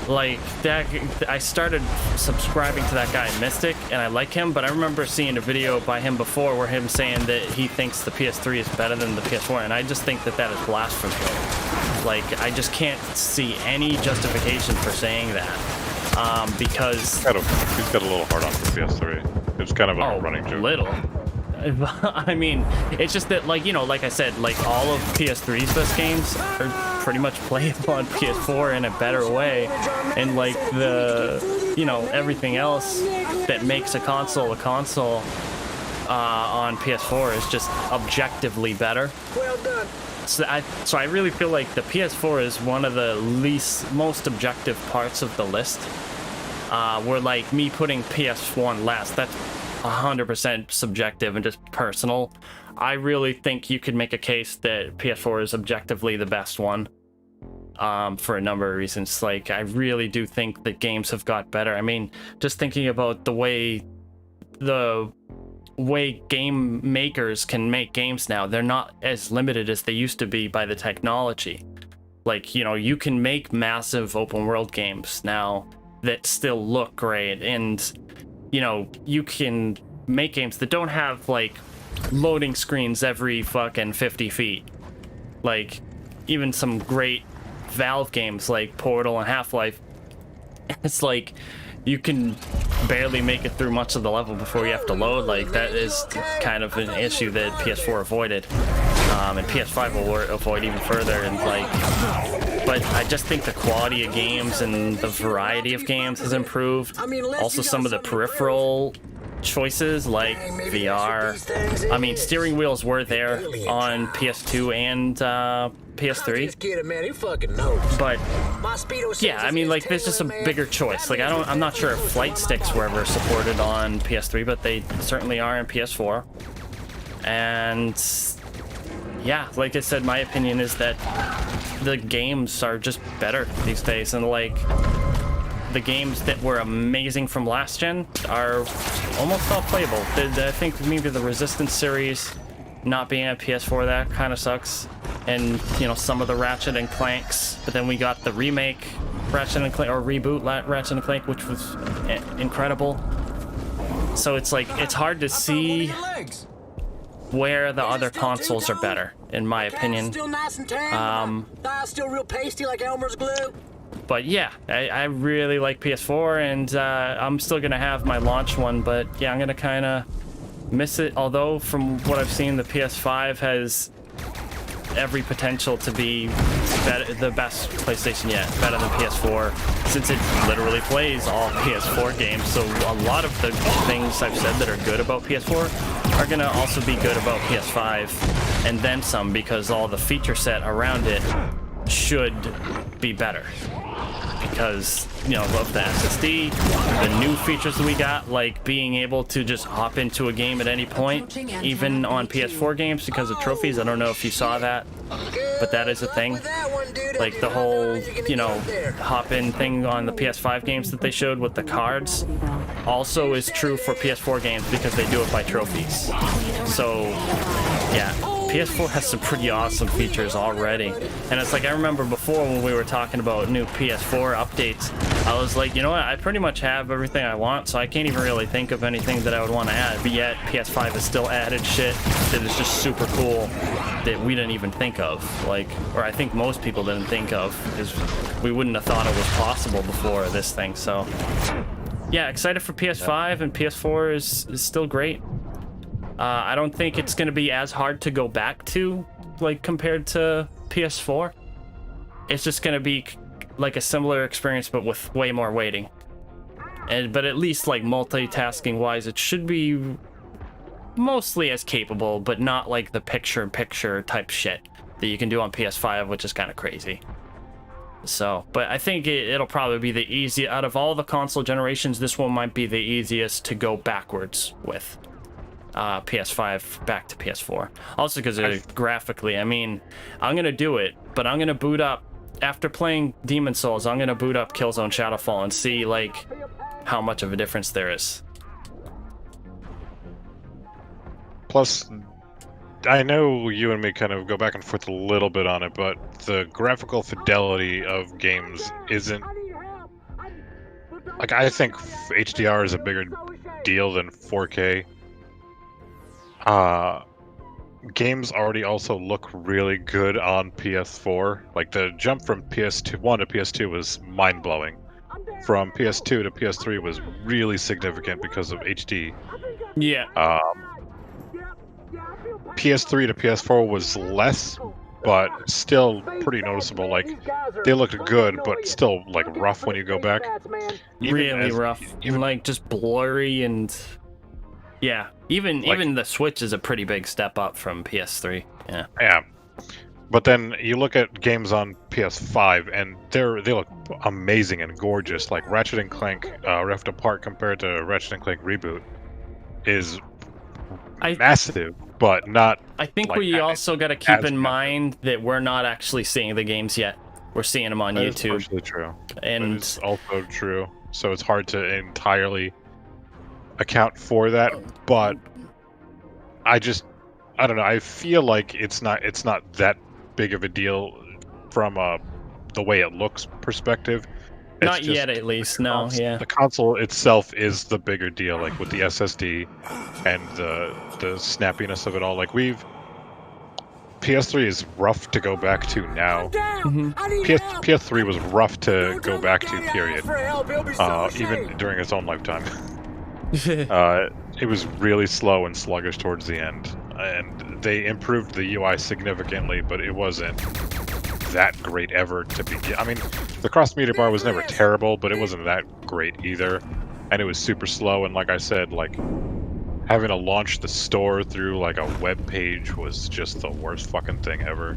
Like, that, I started subscribing to that guy Mystic, and I like him, but I remember seeing a video by him before where him saying that he thinks the PS3 is better than the PS4, and I just think that that is blasphemy. Like, I just can't see any justification for saying that, because... He's got a little hard on for PS3. It was kind of a running joke. Little. I mean, it's just that, like, you know, like I said, like, all of PS3's best games are pretty much playable on PS4 in a better way, and, like, the, you know, everything else that makes a console on PS4 is just objectively better. Well done. So I really feel like the PS4 is one of the most objective parts of the list. Where, like, me putting PS1 last, that's 100% subjective and just personal. I really think you could make a case that PS4 is objectively the best one, for a number of reasons. Like, I really do think that games have got better. I mean, just thinking about the way game makers can make games now, they're not as limited as they used to be by the technology. Like, you know, you can make massive open world games now that still look great, and, you know, you can make games that don't have, like, loading screens every fucking 50 feet. Like, even some great Valve games like Portal and Half-Life, it's like, you can barely make it through much of the level before you have to load. Like, that is kind of an issue that PS4 avoided. And PS5 will avoid even further, and, like, but I just think the quality of games and the variety of games has improved. Also, some of the peripheral choices, like VR. I mean, steering wheels were there on PS2 and PS3. But yeah, I mean, like, there's just a bigger choice. Like, I'm not sure if flight sticks were ever supported on PS3, but they certainly are in PS4. And yeah, like I said, my opinion is that the games are just better these days, and, like, the games that were amazing from last gen are almost all playable. I think maybe the Resistance series not being at PS4, that kind of sucks. And, you know, some of the Ratchet and Clanks, but then we got the remake Ratchet and Clank, or reboot Ratchet and Clank, which was incredible. So it's like, it's hard to see Your legs. where the other consoles are better, in my opinion. Still nice and tan. Still real pasty like Elmer's glue. But yeah, I really like PS4, and I'm still gonna have my launch one, but yeah, I'm gonna kind of miss it. Although from what I've seen, the PS5 has every potential to be the best PlayStation yet, better than PS4, since it literally plays all PS4 games. So a lot of the things I've said that are good about PS4 are gonna also be good about PS5, and then some, because all the feature set around it should be better. Because, you know, of the SSD, the new features that we got, like being able to just hop into a game at any point, even on PS4 games because of trophies. I don't know if you saw that, but that is a thing. Like the whole, you know, hop in thing on the PS5 games that they showed with the cards also is true for PS4 games because they do it by trophies. So, yeah. PS4 has some pretty awesome features already. And it's like, I remember before when we were talking about new PS4 updates, I was like, you know what, I pretty much have everything I want, so I can't even really think of anything that I would want to add. But yet, PS5 has still added shit that is just super cool that we didn't even think of. Like, or I think most people didn't think of, because we wouldn't have thought it was possible before this thing. So, yeah, excited for PS5, and PS4 is still great. I don't think it's going to be as hard to go back to, like, compared to PS4. It's just going to be like a similar experience, but with way more waiting. But at least, like, multitasking-wise, it should be mostly as capable, but not like the picture-in-picture type shit that you can do on PS5, which is kind of crazy. So, but I think it'll probably be the easiest. Out of all the console generations, this one might be the easiest to go backwards with. PS5 back to PS4. Also because graphically, I mean, I'm gonna do it, but I'm gonna boot up, after playing Demon Souls, I'm gonna boot up Killzone Shadowfall and see, like, how much of a difference there is. Plus, I know you and me kind of go back and forth a little bit on it, but the graphical fidelity of games isn't... Like, I think HDR is a bigger deal than 4K. Games already also look really good on PS4. Like, the jump from PS1 to PS2 was mind-blowing. From PS2 to PS3 was really significant because of HD. Yeah. PS3 to PS4 was less, but still pretty noticeable. Like, they looked good, but still, like, rough when you go back. Really rough. Even, like, just blurry and... Yeah, even the Switch is a pretty big step up from PS3. Yeah. Yeah. But then you look at games on PS5, and they look amazing and gorgeous. Like Ratchet and Clank Rift Apart compared to Ratchet and Clank Reboot is massive, but not. I think we also got to keep in mind that we're not actually seeing the games yet. We're seeing them on YouTube. That's partially true. And it's also true. So it's hard to entirely account for that, but I don't know, I feel like it's not that big of a deal from the way it looks perspective. Not yet, at least. No, yeah. The console itself is the bigger deal, like with the SSD and the snappiness of it all. Like PS3 is rough to go back to now. PS3 was rough to go back to, period. Even during its own lifetime. It was really slow and sluggish towards the end, and they improved the UI significantly, but it wasn't that great ever to begin. I mean, the cross media bar was never terrible, but it wasn't that great either, and it was super slow. And like I said, like having to launch the store through like a web page was just the worst fucking thing ever.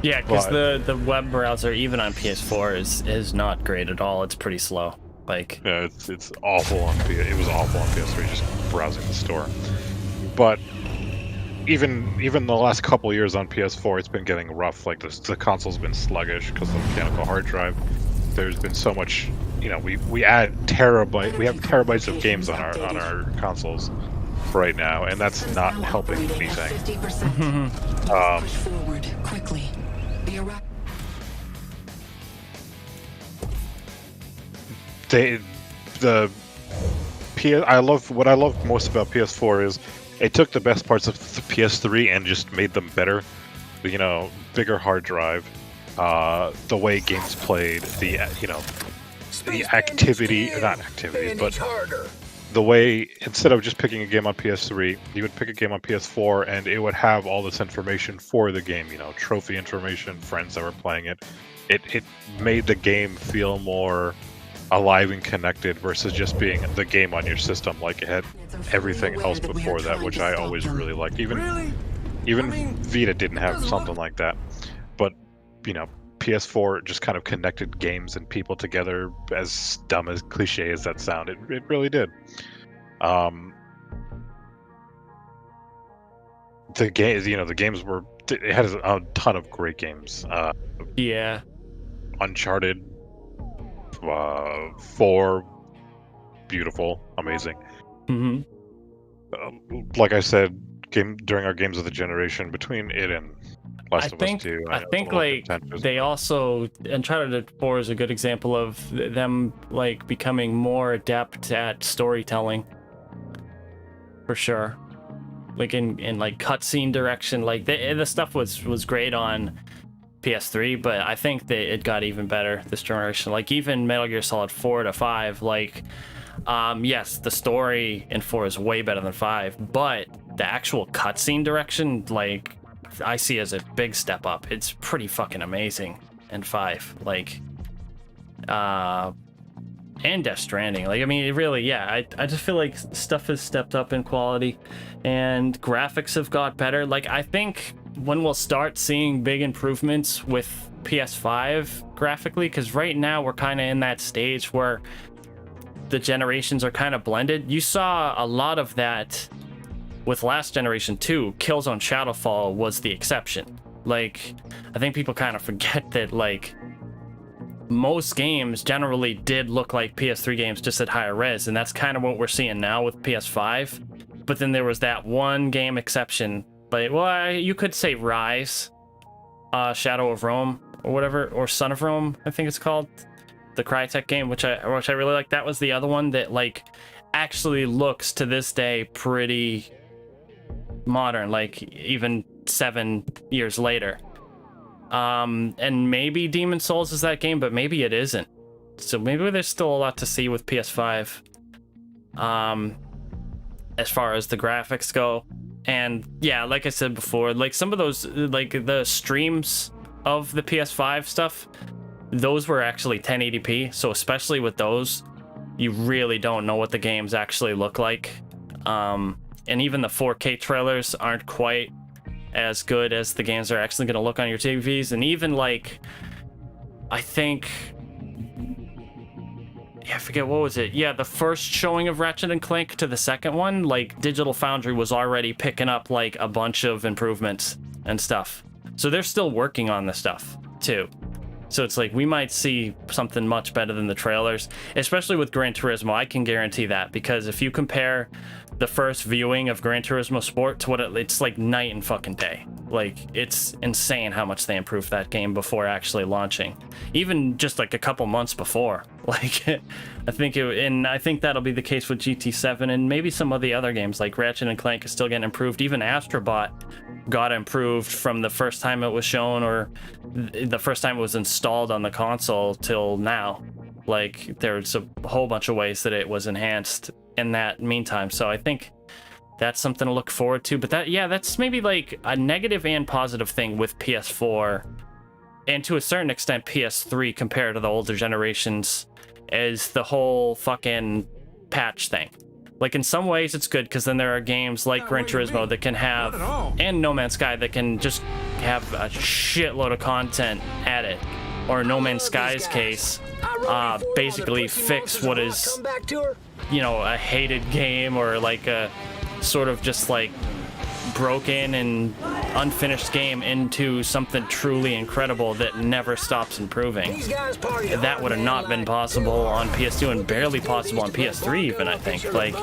Yeah, because the web browser, even on PS4, is not great at all. It's pretty slow. Like, yeah, it's awful on it was awful on PS3 just browsing the store. But even the last couple of years on PS4, it's been getting rough. Like the console's been sluggish because of the mechanical hard drive. There's been so much, you know, we have terabytes of games on our consoles, stuff right now, and that's not Now helping operating at anything. 50%. Push forward quickly. The Iraq. What I love most about PS4 is it took the best parts of the PS3 and just made them better. You know, bigger hard drive, the way games played, the activity, not activities, but the way, instead of just picking a game on PS3, you would pick a game on PS4 and it would have all this information for the game, you know, trophy information, friends that were playing it. It made the game feel more alive and connected versus just being the game on your system like it had everything else before that, which I always really liked. Even Vita didn't have something like that. But, you know, PS4 just kind of connected games and people together, as dumb as cliche as that sound. It really did. The games were, it had a ton of great games. Yeah. Uncharted 4, beautiful, amazing. Like I said, during our games of the generation, between it and Last of Us 2, I think like they also, Uncharted 4 is a good example of them like becoming more adept at storytelling, for sure. Like in like cutscene direction, like the stuff was great on PS3, but I think that it got even better this generation. Like even Metal Gear Solid 4 to 5, like yes, the story in 4 is way better than 5, but the actual cutscene direction, like, I see as a big step up. It's pretty fucking amazing in 5. Like, and Death Stranding. Like, I mean, it really, yeah, I just feel like stuff has stepped up in quality and graphics have got better. Like, I think when we'll start seeing big improvements with PS5 graphically, because right now we're kind of in that stage where the generations are kind of blended. You saw a lot of that with last generation too. Killzone Shadowfall was the exception. Like, I think people kind of forget that, like, most games generally did look like PS3 games, just at higher res, and that's kind of what we're seeing now with PS5. But then there was that one game exception, like, well, you could say Rise, Shadow of Rome, or whatever, or Son of Rome, I think it's called, the Crytek game, which I really like. That was the other one that, like, actually looks to this day pretty modern, like even 7 years later. And maybe Demon Souls is that game, but maybe it isn't. So maybe there's still a lot to see with PS5 as far as the graphics go. And yeah, like I said before, like some of those, like the streams of the PS5 stuff, those were actually 1080p. So especially with those, you really don't know what the games actually look like. And even the 4K trailers aren't quite as good as the games are actually going to look on your TVs. And even like, I think, yeah, I forget, what was it? Yeah, the first showing of Ratchet and Clank to the second one, like Digital Foundry was already picking up like a bunch of improvements and stuff. So they're still working on the stuff too. So it's like we might see something much better than the trailers, especially with Gran Turismo. I can guarantee that, because if you compare the first viewing of Gran Turismo Sport to what it's like night and fucking day. Like, it's insane how much they improved that game before actually launching, even just like a couple months before. Like, I think that'll be the case with GT7 and maybe some of the other games. Like Ratchet and Clank is still getting improved. Even Astrobot got improved from the first time it was shown, or the first time it was installed on the console, till now. Like, there's a whole bunch of ways that it was enhanced in that meantime. So I think that's something to look forward to. But that's maybe like a negative and positive thing with PS4, and to a certain extent PS3 compared to the older generations, is the whole fucking patch thing. Like, in some ways it's good, because then there are games like Gran Turismo that can have, and No Man's Sky, that can just have a shitload of content added. Or No Man's Sky's case, basically fix what is, you know, a hated game, or like a sort of just like broken and unfinished game into something truly incredible that never stops improving. These guys party hard, That would have man, not been like, possible on PS2 and barely possible on PS3 even, I think. Like,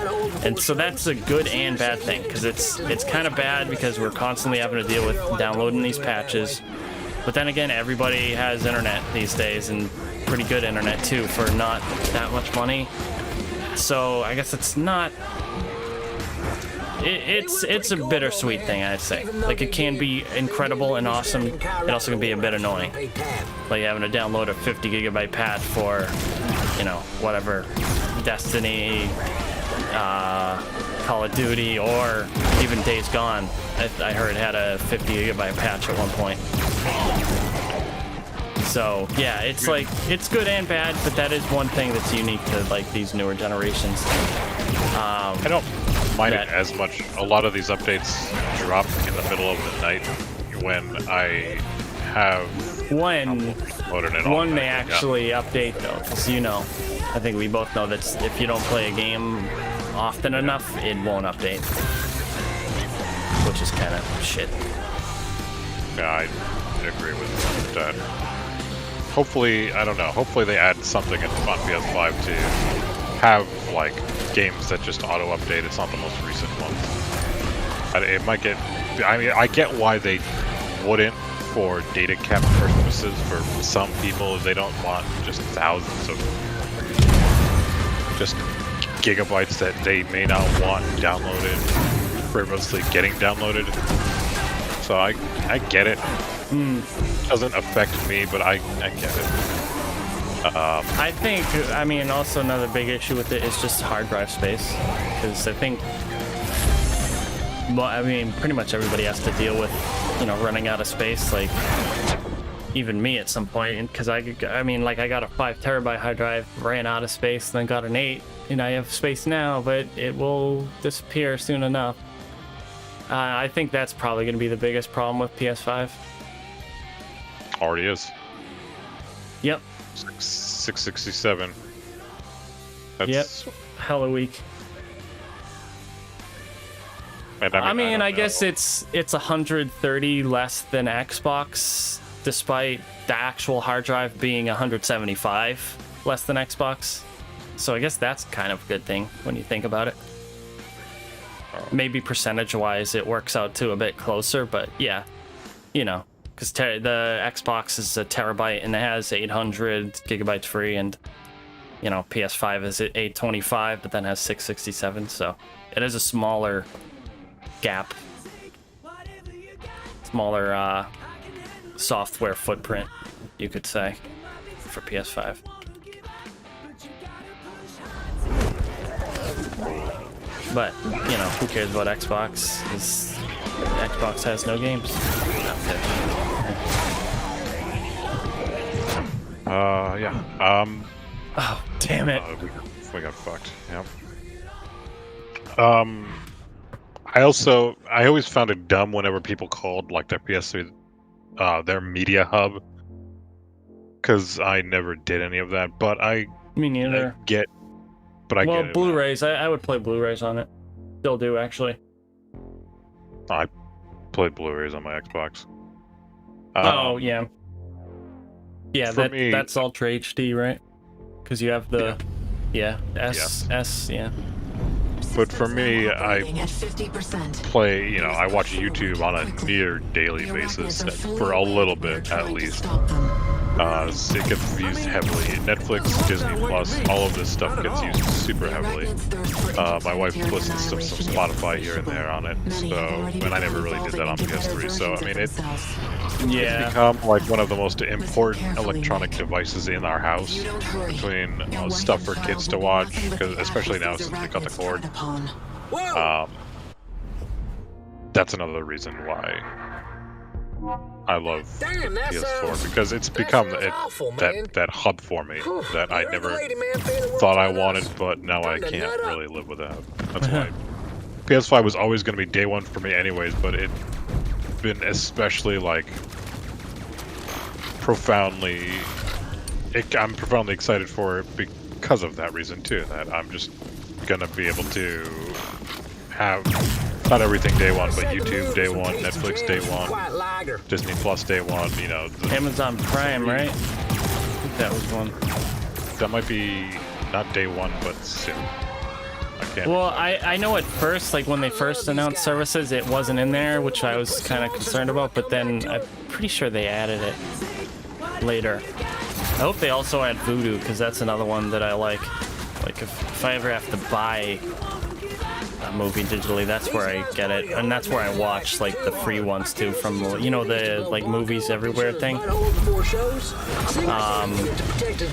and so that's a good and bad thing, because it's kind of bad because we're constantly having to deal with downloading these patches. But then again, everybody has internet these days, and pretty good internet too for not that much money. So I guess it's not. It's a bittersweet thing, I'd say. Like, it can be incredible and awesome. It also can be a bit annoying. Like having to download a 50 gigabyte patch for, you know, whatever, Destiny, Call of Duty, or even Days Gone. I heard had a 50 gigabyte patch at one point. So yeah, it's like, it's good and bad, but that is one thing that's unique to like these newer generations. I don't mind it as much. A lot of these updates drop in the middle of the night when I have When loaded it all one night. may actually update though, because you know, I think we both know that if you don't play a game often enough, it won't update, which is kind of shit. Yeah, I agree with that. Hopefully, I don't know, hopefully they add something on PS5 to have, like, games that just auto-update. It's not the most recent ones. It might get... I mean, I get why they wouldn't for data cap purposes. For some people, they don't want just thousands of just gigabytes that they may not want downloaded, frivolously getting downloaded. So I get it. Doesn't affect me, but I get it. I think, I mean, also another big issue with it is just hard drive space, because I think, well, I mean, pretty much everybody has to deal with, you know, running out of space, like, even me at some point, because I mean, like, I got a 5 terabyte hard drive, ran out of space, then got an 8, and I have space now, but it will disappear soon enough. I think that's probably going to be the biggest problem with PS5. Already is. Yep. 667. That's, Yep. Hella weak. And I mean, don't I know. guess it's 130 less than Xbox, despite the actual hard drive being 175 less than Xbox. So I guess that's kind of a good thing when you think about it. Maybe percentage-wise, it works out to a bit closer, but yeah, you know, because the Xbox is a terabyte and it has 800 gigabytes free, and you know, PS5 is at 825, but then has 667, so it is a smaller gap, smaller software footprint, you could say, for PS5. But, you know, who cares about Xbox? 'Cause Xbox has no games. Yeah. Oh, damn it. We got fucked. Yep. I always found it dumb whenever people called like their PS3 their media hub, because I never did any of that. But I Me neither. get Well, it. Blu-rays, I would play Blu-rays on it. Still do, actually. I played Blu-rays on my Xbox. Oh, yeah. Yeah, for me- that's Ultra HD, right? Because you have the... Yeah, Yes. S, yeah. But for me, I At 50%. play, you know, I watch YouTube on a near daily basis for a little bit at least. It gets used heavily. Netflix, Disney Plus, all of this stuff gets used super heavily. My wife listens to some Spotify here and there on it, so, and I never really did that on PS3. So I mean, it's Yeah. become like one of the most important electronic devices in our house, between stuff for kids to watch, because especially now since they got the cord. Whoa! That's another reason why I love Damn, that PS4, sounds- because it's that become sounds awful, man. that hub for me Whew, that I you're never the lady, man, paying the world thought I for us. wanted, but now I Time to can't nut up. really live without. That's why PS5 was always going to be day one for me anyways, but it's been especially like I'm profoundly excited for it because of that reason too, that I'm just going to be able to have Not everything day one, but YouTube day one, Netflix day one, White lager. Disney Plus day one. You know, Amazon Prime, right? I think that was one. that might be not day one, but soon. I can't. Well, I know at first, like when they first announced services, it wasn't in there, which I was kind of concerned about, but then I'm pretty sure they added it later. I hope they also add Vudu, because that's another one that I like. Like if I ever have to buy a movie digitally, that's where I get it, and that's where I watch like the free ones too, from, you know, the like Movies Everywhere thing.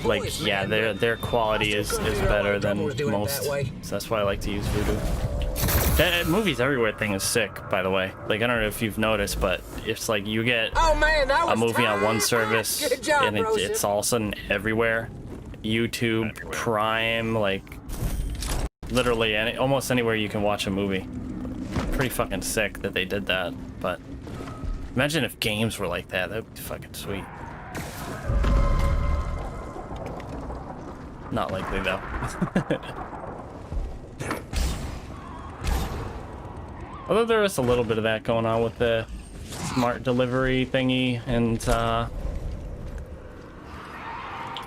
Like yeah, their quality is better than most, so that's why I like to use Vudu. That Movies Everywhere thing is sick, by the way. Like, I don't know if you've noticed, but it's like you get a movie on one service and it's all of a sudden everywhere. YouTube, Prime, like literally almost anywhere you can watch a movie. Pretty fucking sick that they did that, but imagine if games were like that. That'd be fucking sweet. Not likely though. Although there is a little bit of that going on with the smart delivery thingy and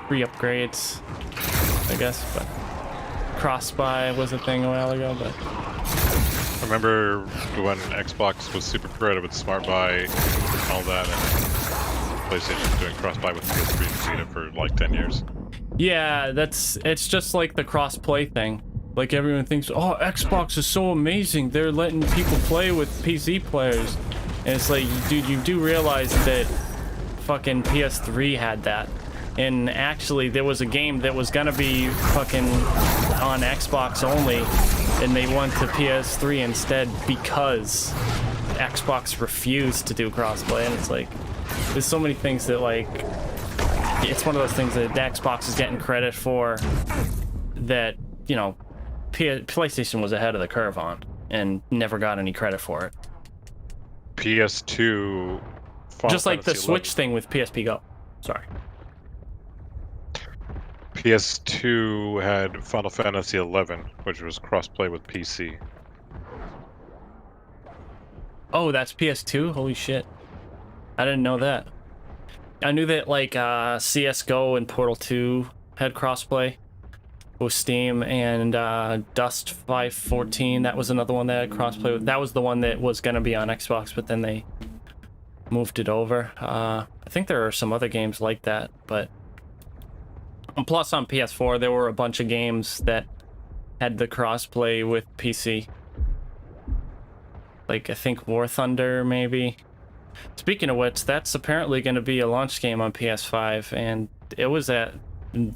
free upgrades, I guess, but cross-buy was a thing a while ago, but I remember when Xbox was super creative with Smart Buy and all that, and PlayStation was doing cross-buy with PS3 and Vita for like 10 years. yeah, it's just like the cross-play thing. Like everyone thinks, oh, Xbox is so amazing, they're letting people play with PC players, and it's like, dude, you do realize that fucking PS3 had that. And actually, there was a game that was gonna be fucking on Xbox only, and they went to PS3 instead because Xbox refused to do crossplay. And it's like, there's so many things that, like, it's one of those things that Xbox is getting credit for that, you know, PlayStation was ahead of the curve on and never got any credit for it. PS2... Just like the Fantasy Switch thing with PSP Go. Sorry. PS2 had Final Fantasy XI, which was cross-play with PC. Oh, that's PS2? Holy shit. I didn't know that. I knew that, like, CSGO and Portal 2 had crossplay with Steam, and Dust 514, that was another one that had crossplay with. That was the one that was going to be on Xbox, but then they moved it over. I think there are some other games like that, but... And plus on PS4, there were a bunch of games that had the crossplay with PC. Like, I think War Thunder, maybe. Speaking of which, that's apparently going to be a launch game on PS5, and it was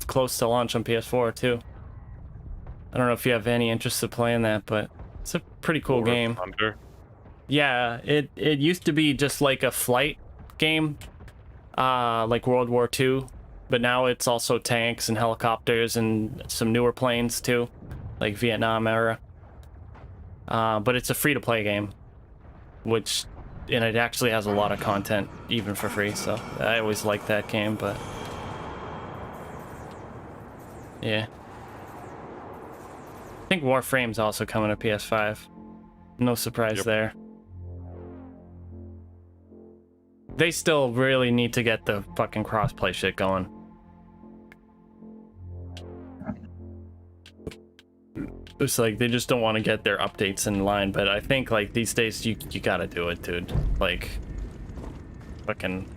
close to launch on PS4, too. I don't know if you have any interest in playing that, but it's a pretty cool game. Thunder. Yeah, it used to be just like a flight game, like World War II. But now it's also tanks and helicopters and some newer planes too, like Vietnam era. But it's a free-to-play game, and it actually has a lot of content, even for free, so I always liked that game, but... yeah. I think Warframe's also coming to PS5. No surprise there. They still really need to get the fucking crossplay shit going. It's like they just don't want to get their updates in line, but I think like these days you gotta do it, dude. Like, fucking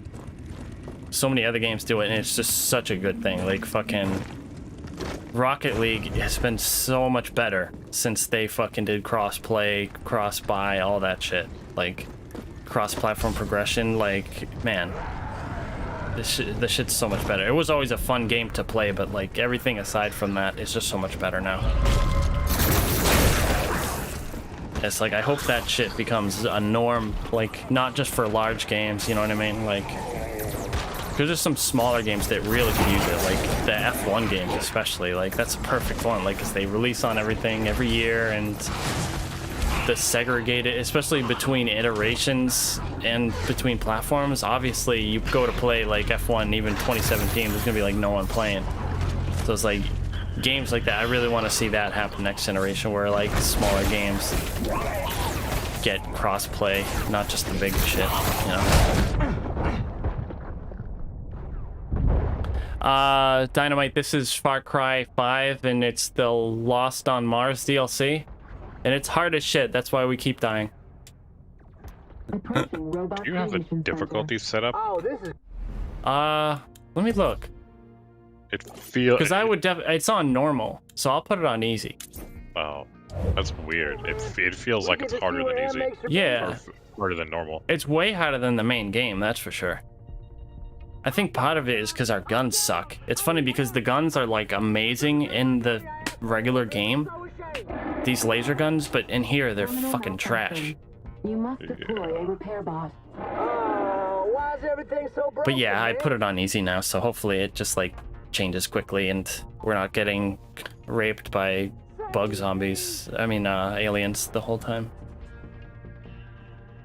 so many other games do it, and it's just such a good thing. Like, fucking Rocket League has been so much better since they fucking did cross-play, cross-buy, all that shit. Like, cross-platform progression, like, man, this shit's so much better. It was always a fun game to play, but like everything aside from that is just so much better now. It's like, I hope that shit becomes a norm, like, not just for large games, you know what I mean? Like, there's just some smaller games that really could use it, like the F1 games especially. Like, that's a perfect one, like, because they release on everything every year, and the segregated, especially between iterations and between platforms. Obviously, you go to play like F1 even 2017, there's gonna be like no one playing. So it's like games like that, I really want to see that happen next generation, where like smaller games get cross-play, not just the big shit, you know. Dynamite, this is Far Cry 5, and it's the Lost on Mars DLC. And it's hard as shit, that's why we keep dying. Do you have a difficulty set up? Oh, this is Let me look. It feels... Because I would it's on normal, so I'll put it on easy. Oh, that's weird. It feels like it's harder than easy. Yeah. Or harder than normal. It's way harder than the main game, that's for sure. I think part of it is because our guns suck. It's funny because the guns are like amazing in the regular game, these laser guns, but in here they're fucking trash. You must deploy a repair bot. Oh, why is everything so broken? But yeah, I man? put it on easy now, so hopefully it just like changes quickly and we're not getting raped by bug zombies. I mean, aliens the whole time.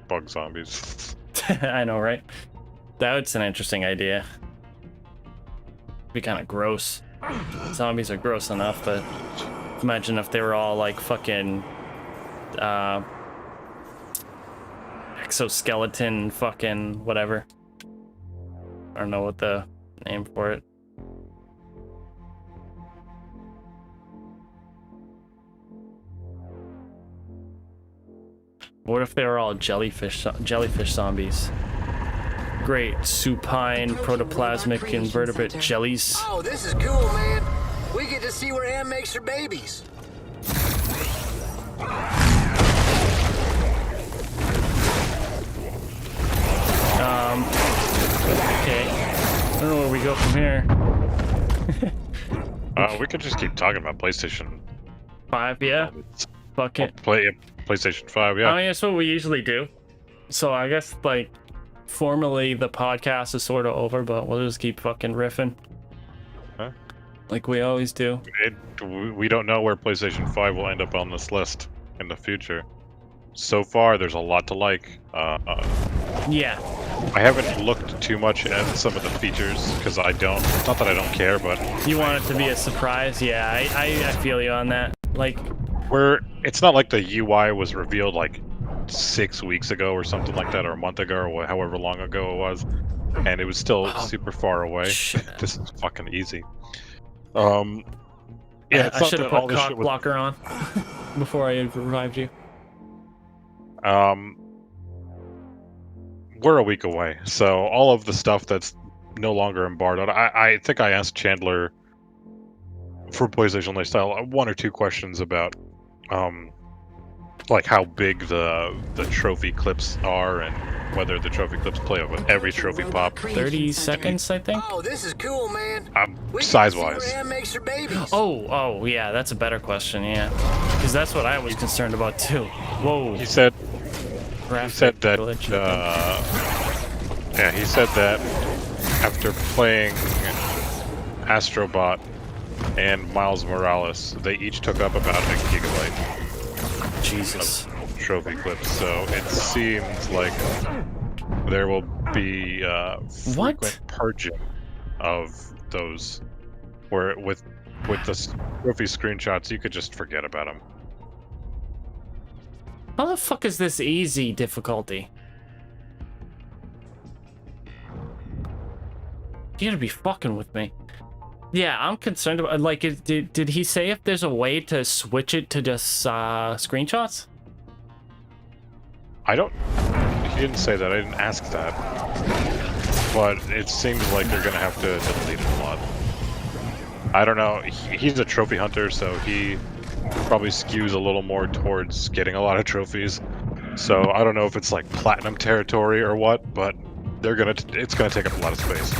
Bug zombies. I know, right? That's an interesting idea. Be kind of gross. Zombies are gross enough, but imagine if they were all like fucking exoskeleton fucking whatever. I don't know what the name for it. What if they were all jellyfish zombies? Great supine protoplasmic invertebrate jellies. Oh, this is cool, man. We get to see where Anne makes her babies. Okay. I don't know where we go from here. We could just keep talking about PlayStation. 5, yeah? Fuck it. PlayStation 5, yeah. I mean, that's what we usually do. So I guess, like, formally the podcast is sort of over, but we'll just keep fucking riffing. Huh? Like we always do. We don't know where PlayStation 5 will end up on this list in the future. So far, there's a lot to like. Yeah. I haven't looked too much at some of the features because I don't. It's not that I don't care, but You want it to be a surprise? Yeah, I feel you on that. Like, it's not like the UI was revealed like 6 weeks ago or something like that, or a month ago, or however long ago it was, and it was still super far away. Shit. This is fucking easy. Yeah, it's I not should have that all put this cock shit was- blocker on before I revived you. We're a week away, so all of the stuff that's no longer embargoed. I think I asked Chandler for PlayStation Lifestyle 1 or 2 questions about like how big the trophy clips are and whether the trophy clips play with every trophy pop. 30 seconds, I think. Oh, this is cool, man. We Size get to see wise. where Anne makes her babies. Oh, yeah, that's a better question. Yeah, because that's what I was concerned about too. Whoa. He said Graphic that glitch. he said that after playing Astrobot and Miles Morales, they each took up about a gigabyte Jesus. of trophy clips. So it seems like there will be frequent purging of those, where with the trophy screenshots you could just forget about them. How the fuck is this easy difficulty? You gotta be fucking with me. Yeah, I'm concerned about, like, did he say if there's a way to switch it to just screenshots? He didn't say that, I didn't ask that. But it seems like they're gonna have to delete it a lot. I don't know, he's a trophy hunter, so he probably skews a little more towards getting a lot of trophies. So I don't know if it's like platinum territory or what, but it's gonna take up a lot of space.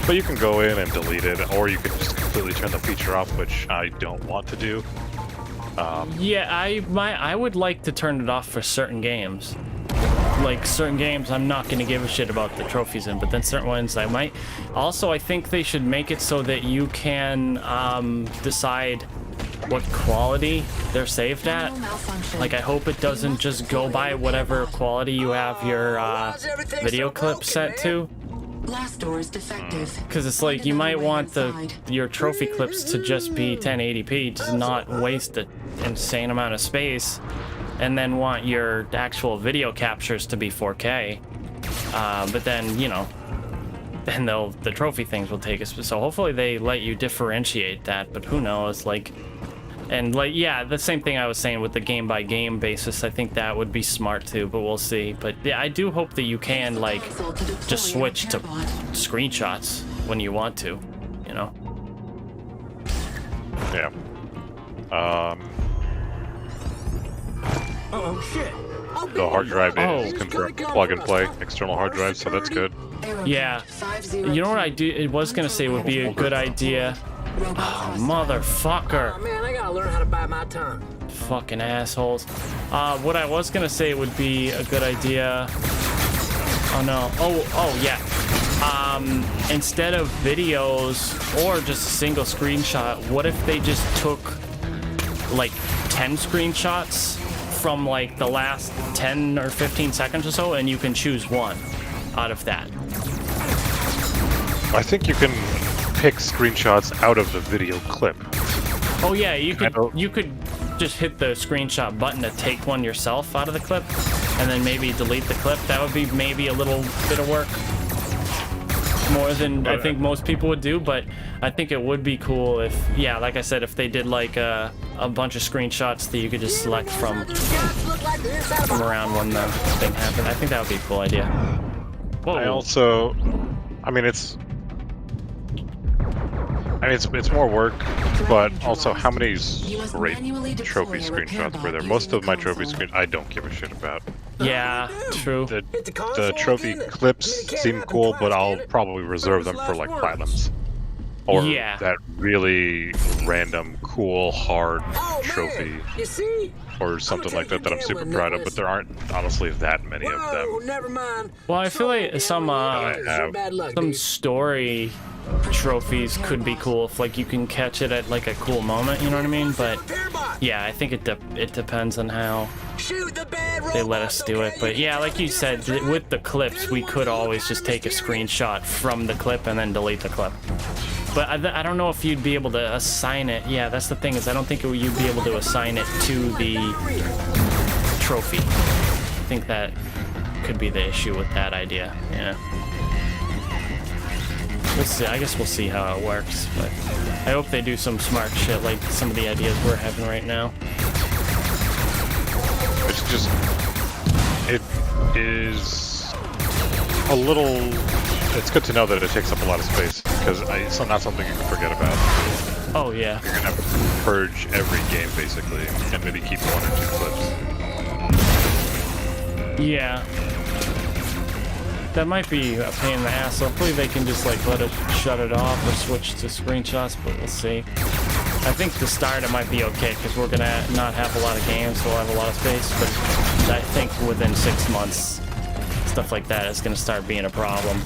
But you can go in and delete it, or you can just completely turn the feature off, which I don't want to do. Yeah, I would like to turn it off for certain games. Like certain games I'm not going to give a shit about the trophies in, but then certain ones I might. Also, I think they should make it so that you can decide what quality they're saved at. Like, I hope it doesn't just go by whatever quality you have your video clip set to. Blast door is defective. Because it's like you might want your trophy clips to just be 1080p, to not waste an insane amount of space and then want your actual video captures to be 4K. But then, you know, then the trophy things will take us. So hopefully they let you differentiate that, but who knows, like, and like, yeah, the same thing I was saying with the game by game basis. I think that would be smart too, but we'll see. But yeah, I do hope that you can like just switch to screenshots when you want to, you know. Yeah. Oh shit! The hard drive is Oh. confirmed plug and play, external hard drive, so that's good. Yeah. You know what I do? It was gonna say would be a good idea. Oh, motherfucker. Oh, man, I gotta learn how to bite my tongue. Fucking assholes. What I was gonna say would be a good idea. Oh no. Oh yeah. Instead of videos or just a single screenshot, what if they just took like 10 screenshots from like the last 10 or 15 seconds or so, and you can choose one out of that? I think you can pick screenshots out of the video clip. Oh yeah, you I don't- could just hit the screenshot button to take one yourself out of the clip, and then maybe delete the clip. That would be maybe a little bit of work, more than I think most people would do. But I think it would be cool if, yeah, like I said, if they did like a bunch of screenshots that you could just select from around when the thing happened. I think that would be a cool idea. Whoa. It's more work, but also how many great trophy screenshots were there? Most of my trophy screens I don't give a shit about. Yeah, true. The trophy clips seem cool, but I'll probably reserve them for like platinums. Or Yeah. that really random, cool, hard Oh, trophy. man, you see? Or something like that I'm super proud of, but there aren't honestly that many of Whoa, them. never mind. Well, I feel like some have bad luck, some dude. story trophies could be cool if like you can catch it at like a cool moment, you know what I mean? But yeah, I think it depends on how Shoot the bad they let robots, us do it. okay? But yeah, like you said, with the clips, we could always just take a screenshot from the clip and then delete the clip. But I don't know if you'd be able to assign it. Yeah, that's the thing, is I don't think you'd be able to assign it to the trophy. I think that could be the issue with that idea. Yeah. We'll see. I guess we'll see how it works. But I hope they do some smart shit like some of the ideas we're having right now. It's just, it is a little, it's good to know that it takes up a lot of space, because it's not something you can forget about. Oh yeah. You're gonna have to purge every game basically, and maybe keep 1 or 2 clips. Yeah. That might be a pain in the ass. Hopefully they can just like let it shut it off or switch to screenshots, but we'll see. I think to start it might be okay because we're gonna not have a lot of games, so we'll have a lot of space, but I think within 6 months stuff like that is gonna start being a problem.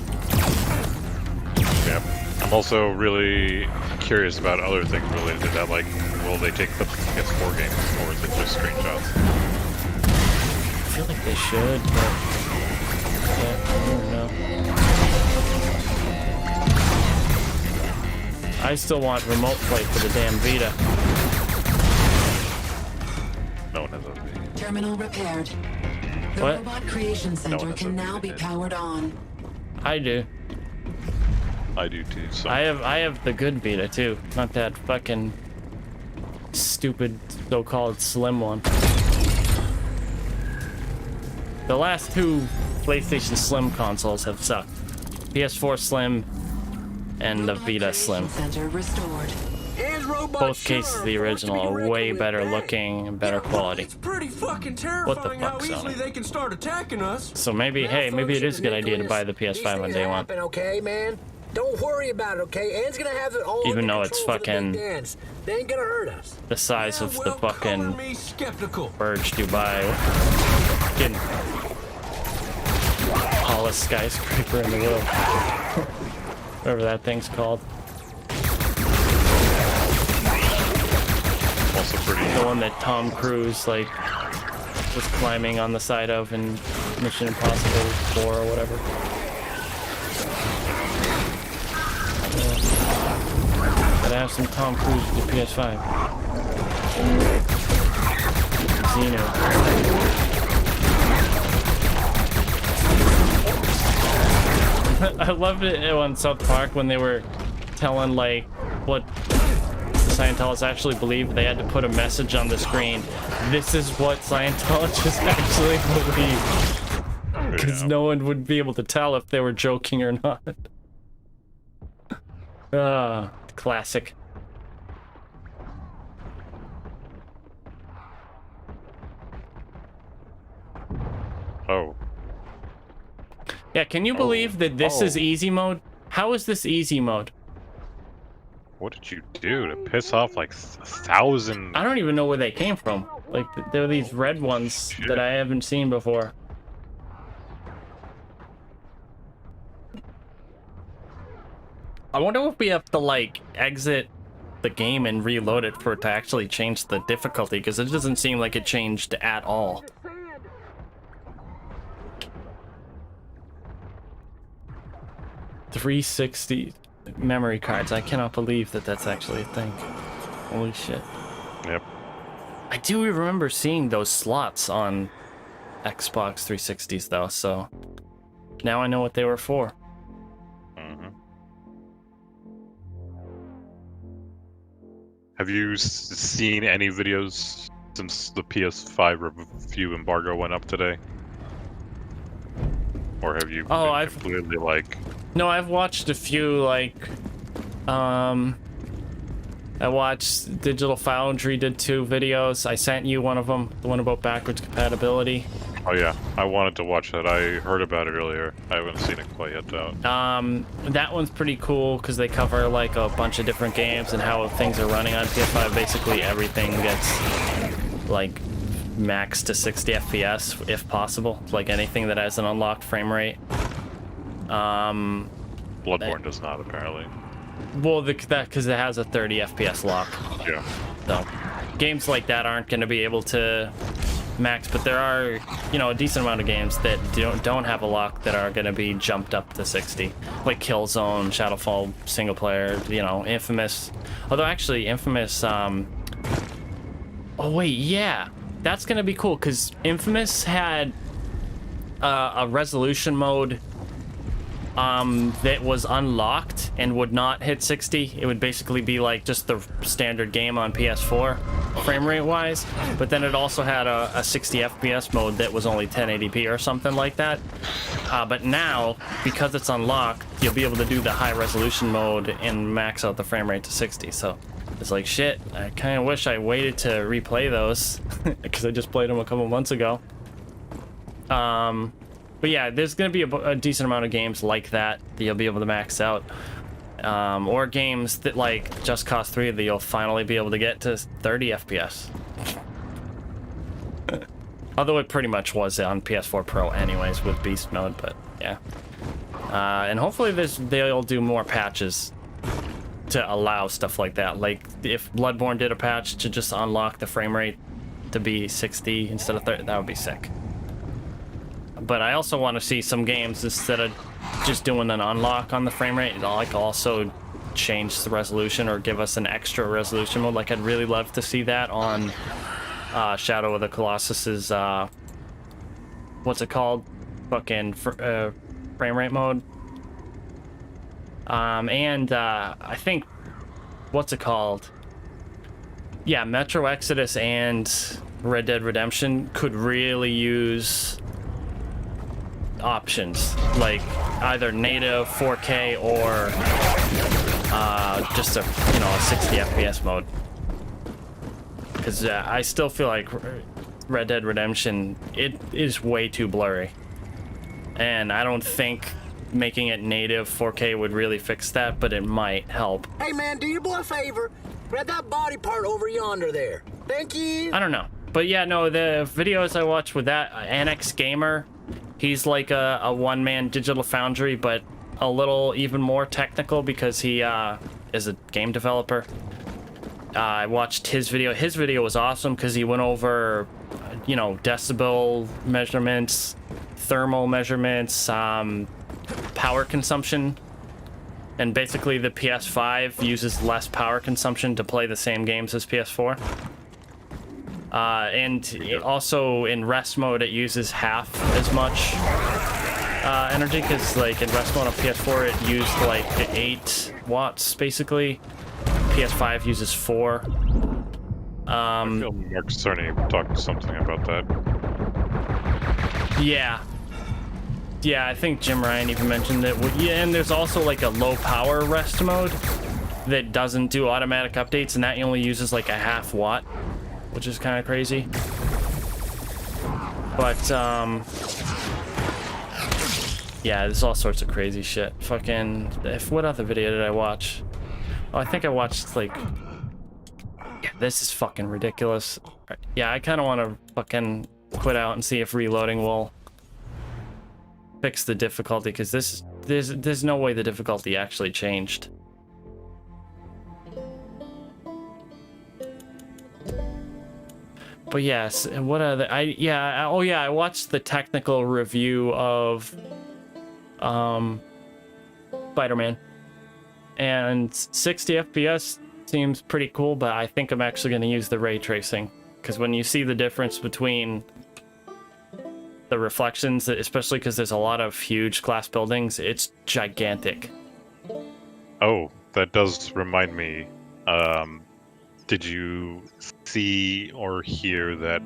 Yeah. I'm also really curious about other things related to that, like will they take clips from PS4 games, or is it just screenshots? I feel like they should, but yeah, I don't know. I still want remote play for the damn Vita. No one has a V. Terminal repaired. The What? Robot Creation Center has can a now be V. powered on. I do. I do too. So I have the good Vita too, not that fucking stupid so-called slim one. The last 2 PlayStation Slim consoles have sucked. PS4 Slim and the Robot Vita Creation Slim. Center restored. Here's Robot Both Sure, cases, the first to original, be are reckoned way with. better Hey, looking and better quality. It's pretty fucking What the terrifying how fuck, easily Sony? they can start attacking us. So maybe, hey, maybe it is a good idea to buy the PS5 on day one. Happen, okay, man? Don't worry about it, okay? Anne's gonna have it all Even under though it's control for the big fucking dance. They ain't gonna hurt us. The size of the Well, color fucking me skeptical. Burj Dubai. Fucking tallest skyscraper in the world. Whatever that thing's called. also pretty. The one that Tom Cruise like was climbing on the side of in Mission Impossible 4 or whatever. Gotta have some Tom Cruise with the PS5. I loved it on South Park when they were telling like what Scientologists actually believe. They had to put a message on the screen. This is what Scientologists actually believe, because no one would be able to tell if they were joking or not. Classic. Oh. Yeah, can you believe that this is easy mode? How is this easy mode? What did you do to piss off like 1,000? I don't even know where they came from. Like, there are these red ones that I haven't seen before. I wonder if we have to, like, exit the game and reload it for it to actually change the difficulty, because it doesn't seem like it changed at all. $360 memory cards. I cannot believe that that's actually a thing. Holy shit. Yep. I do remember seeing those slots on Xbox 360s though, so now I know what they were for. Have you seen any videos since the PS5 review embargo went up today? Or have you been completely like... No, I've watched a few, like, I watched Digital Foundry did 2 videos. I sent you one of them, the one about backwards compatibility. Oh yeah, I wanted to watch that. I heard about it earlier. I haven't seen it quite yet though. That one's pretty cool because they cover like a bunch of different games and how things are running on PS5. Basically everything gets like maxed to 60 FPS if possible. Like anything that has an unlocked frame rate. Bloodborne does not apparently. Well, because it has a 30 FPS lock. Yeah. So games like that aren't going to be able to max, but there are, you know, a decent amount of games that don't have a lock that are going to be jumped up to 60, like Killzone, Shadowfall single player, you know, Infamous. Although actually Infamous, oh wait, yeah, that's going to be cool because Infamous had a resolution mode that was unlocked and would not hit 60. It would basically be like just the standard game on PS4 frame rate wise, but then it also had a 60 FPS mode that was only 1080p or something like that. But now, because it's unlocked, you'll be able to do the high resolution mode and max out the frame rate to 60. So it's like, shit, I kind of wish I waited to replay those because I just played them a couple months ago. But yeah, there's going to be a decent amount of games like that you'll be able to max out. Or games that, like Just Cause 3, that you'll finally be able to get to 30 FPS. Although it pretty much was on PS4 Pro anyways with Beast Mode, but yeah. And hopefully they'll do more patches to allow stuff like that. Like if Bloodborne did a patch to just unlock the frame rate to be 60 instead of 30, that would be sick. But I also want to see some games, instead of just doing an unlock on the frame rate, like also change the resolution or give us an extra resolution mode. Like I'd really love to see that on Shadow of the Colossus's what's it called? Fucking frame rate mode. And I think what's it called? Yeah, Metro Exodus and Red Dead Redemption could really use options, like either native 4K or just a 60 FPS mode, because I still feel like Red Dead Redemption, it is way too blurry, and I don't think making it native 4K would really fix that, but it might help. Hey man, do your boy a favor. Grab that body part over yonder there. Thank you. I don't know, but yeah, no, the videos I watched with that Annex Gamer, he's like a one-man Digital Foundry, but a little even more technical because he is a game developer. I watched his video. His video was awesome because he went over, decibel measurements, thermal measurements, power consumption. And basically the PS5 uses less power consumption to play the same games as PS4. And also in rest mode, it uses half as much energy, because like in rest mode on PS4, it used like 8 watts basically. PS5 uses 4. I feel Mark Cerny talked something about that. Yeah. Yeah, I think Jim Ryan even mentioned it. Yeah, and there's also like a low power rest mode that doesn't do automatic updates, and that only uses like a half watt, which is kind of crazy. But yeah, there's all sorts of crazy shit. Fucking, what other video did I watch? Oh, I think I watched like, yeah, this is fucking ridiculous. Yeah, I kind of want to fucking quit out and see if reloading will fix the difficulty, because there's no way the difficulty actually changed. But yes, what other I watched the technical review of Spider-Man, and 60 FPS seems pretty cool, but I think I'm actually going to use the ray tracing, because when you see the difference between the reflections, especially because there's a lot of huge glass buildings, it's gigantic. Oh, that does remind me. Did you see or hear that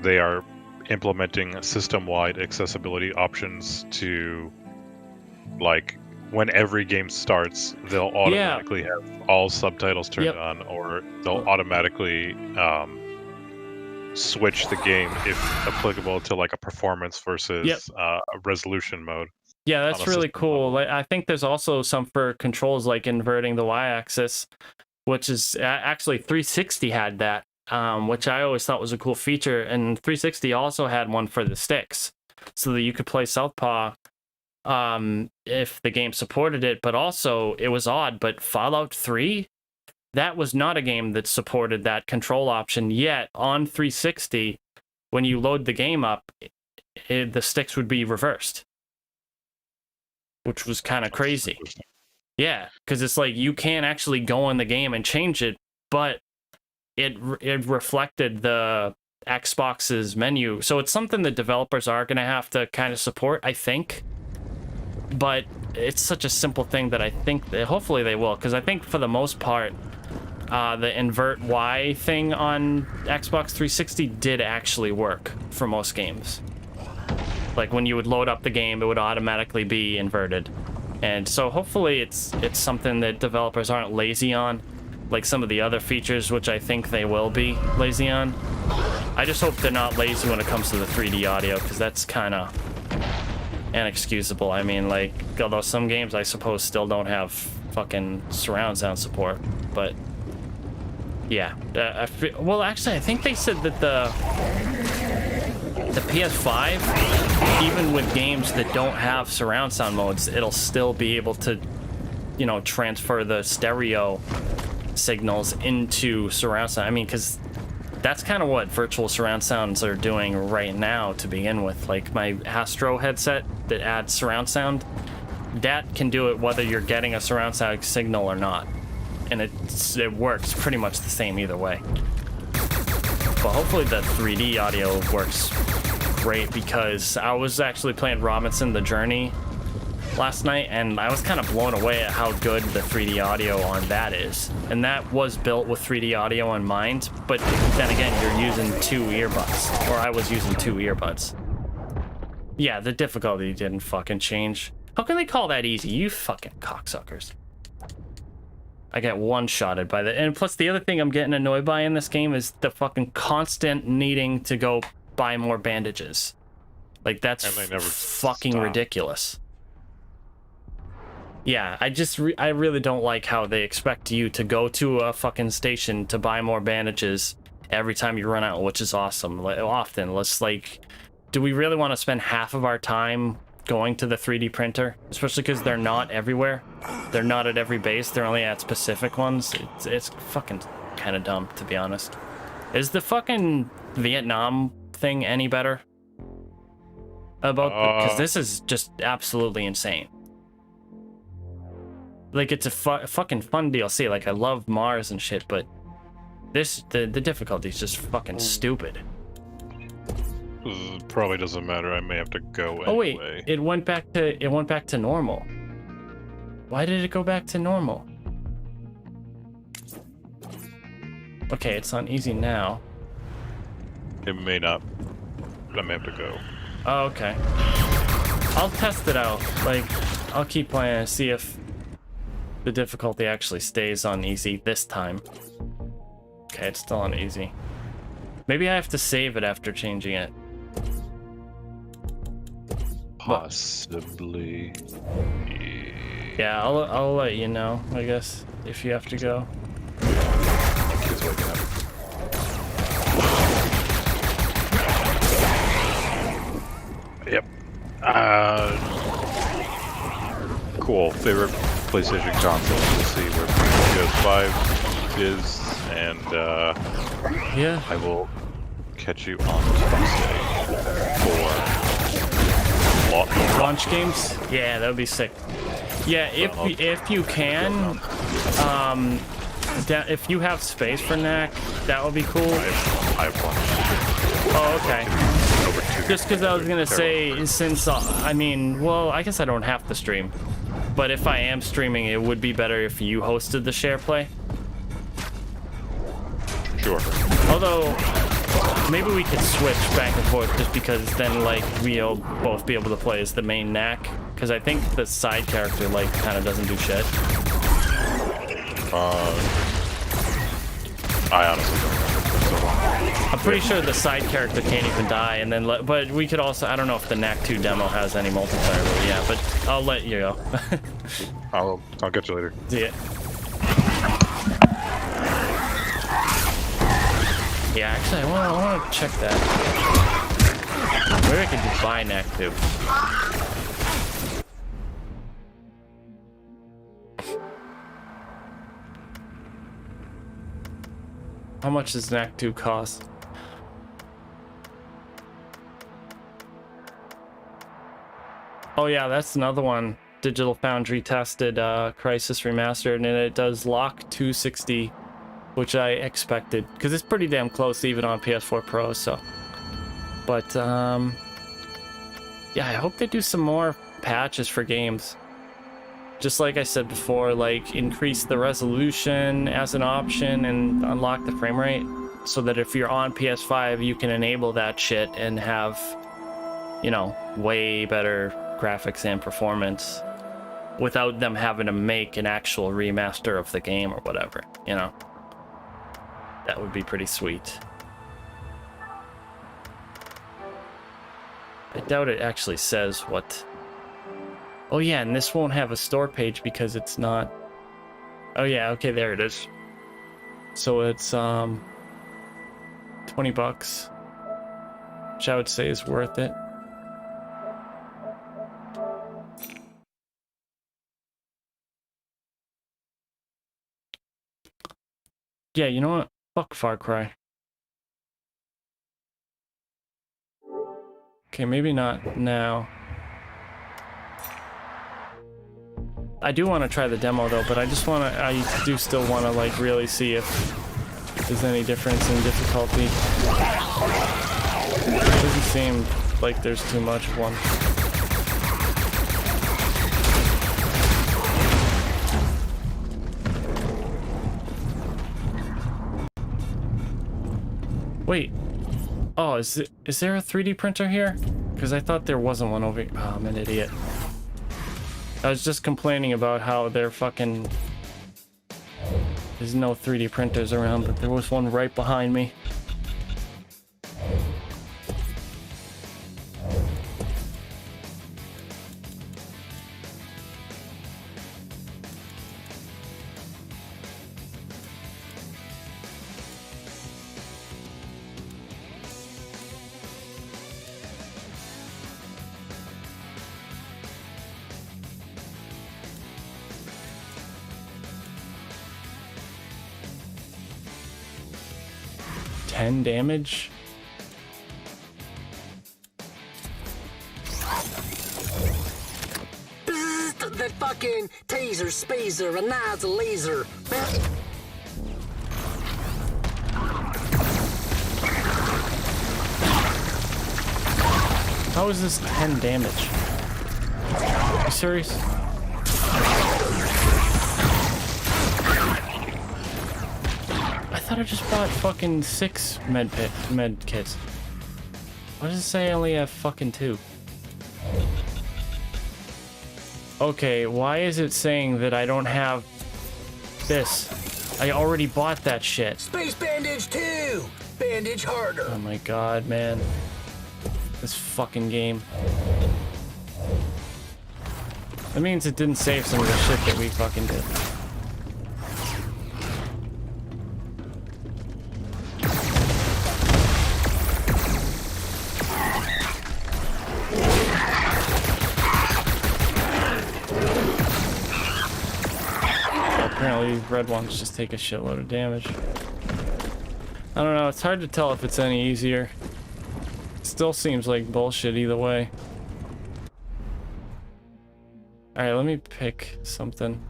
they are implementing system-wide accessibility options to, like, when every game starts, they'll automatically have all subtitles turned on, or they'll automatically switch the game if applicable to like a performance versus a resolution mode. Yeah, that's really cool. Like, I think there's also some for controls like inverting the y-axis, which is actually 360 had that, which I always thought was a cool feature. And 360 also had one for the sticks, so that you could play Southpaw if the game supported it. But also, it was odd, but Fallout 3, that was not a game that supported that control option yet. On 360, when you load the game up, the sticks would be reversed, which was kind of crazy. Yeah, because it's like you can't actually go in the game and change it, but it reflected the Xbox's menu. So it's something that developers are going to have to kind of support, I think. But it's such a simple thing that I think that hopefully they will, because I think for the most part, the invert Y thing on Xbox 360 did actually work for most games. Like when you would load up the game, it would automatically be inverted. And so hopefully it's something that developers aren't lazy on, like some of the other features, which I think they will be lazy on. I just hope they're not lazy when it comes to the 3D audio, because that's kind of inexcusable. I mean, like, although some games I suppose still don't have fucking surround sound support, but yeah. Well, actually, I think they said that the PS5, even with games that don't have surround sound modes, it'll still be able to, you know, transfer the stereo signals into surround sound. I mean, because that's kind of what virtual surround sounds are doing right now to begin with. Like my Astro headset that adds surround sound, that can do it whether you're getting a surround sound signal or not. And it works pretty much the same either way. But hopefully the 3D audio works great, because I was actually playing Robinson The Journey last night, and I was kind of blown away at how good the 3D audio on that is. And that was built with 3D audio in mind, but then again, you're using 2 earbuds, or I was using 2 earbuds. Yeah, the difficulty didn't fucking change. How can they call that easy? You fucking cocksuckers. I get one-shotted by that. And plus, the other thing I'm getting annoyed by in this game is the fucking constant needing to go buy more bandages. Like, that's fucking ridiculous. Yeah, I really don't like how they expect you to go to a fucking station to buy more bandages every time you run out, which is awesome. Like, often, let's like, do we really want to spend half of our time going to the 3D printer? Especially because they're not everywhere. They're not at every base. They're only at specific ones. It's fucking kind of dumb, to be honest. Is the fucking Vietnam thing any better? Because this is just absolutely insane. Like, it's a fucking fun DLC. Like, I love Mars and shit, but the difficulty is just fucking stupid. Probably doesn't matter. I may have to go Oh wait, anyway. it went back to normal. Why did it go back to normal? Okay, it's on easy now. It may not. I may have to go. Oh, okay. I'll test it out. Like, I'll keep playing and see if the difficulty actually stays on easy this time. Okay, it's still on easy. Maybe I have to save it after changing it. Possibly. Yeah, I'll let you know, I guess, if you have to go. Kids waking up. Yep. Cool. Favorite PlayStation console. We'll see where Windows 5 is, and Yeah. I will catch you on Tuesday for Launch games? Yeah, that would be sick. Yeah, if you can, if you have space for NAC, that would be cool. I have one. Oh, okay. Over 2. Just because I was gonna say, since I mean, well, I guess I don't have to stream, but if I am streaming, it would be better if you hosted the share play. Sure. Although, maybe we could switch back and forth, just because then like we'll both be able to play as the main NAC. Because I think the side character like kind of doesn't do shit. I honestly don't know. I'm pretty sure the side character can't even die, and then but we could also, I don't know if the NAC 2 demo has any multiplayer, but yeah, but I'll let you go. I'll get you later. See ya. Yeah, actually, I want to check that. Maybe I could just buy NAC 2. How much does NAC 2 cost? Oh yeah, that's another one. Digital Foundry tested Crysis Remastered, and it does lock 260, which I expected, because it's pretty damn close even on PS4 Pro, so. But, yeah, I hope they do some more patches for games. Just like I said before, like, increase the resolution as an option and unlock the frame rate, so that if you're on PS5, you can enable that shit and have, you know, way better graphics and performance without them having to make an actual remaster of the game or whatever, you know. That would be pretty sweet. I doubt it actually says what... Oh yeah, and this won't have a store page because it's not... Oh yeah, okay, there it is. So it's, 20 bucks. Which I would say is worth it. Yeah, you know what? Fuck Far Cry. Okay, maybe not now. I do want to try the demo though, but I do still want to like really see if there's any difference in difficulty. It doesn't seem like there's too much of one. Wait. Oh, is there a 3D printer here? Because I thought there wasn't one over here. Oh, I'm an idiot. I was just complaining about how they're fucking... There's no 3D printers around, but there was one right behind me. Damage. Bzzzt, that fucking taser, spazer, and now's a laser. How is this 10 damage? Are you serious? I thought I just bought fucking 6 med kits. Why does it say I only have fucking 2? Okay, why is it saying that I don't have this? I already bought that shit. Space bandage 2! Bandage harder. Oh my god, man. This fucking game. That means it didn't save some of the shit that we fucking did. Apparently red ones just take a shitload of damage. I don't know, it's hard to tell if it's any easier. Still seems like bullshit either way. Alright, let me pick something.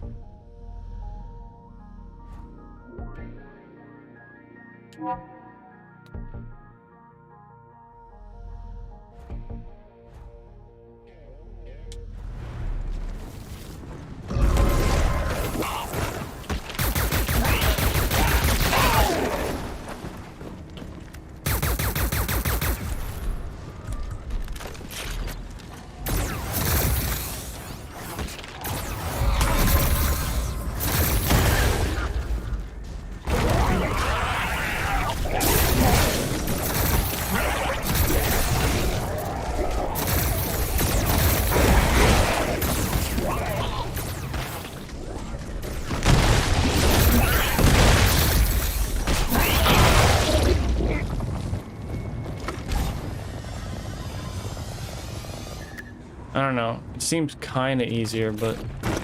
I don't know. It seems kind of easier, but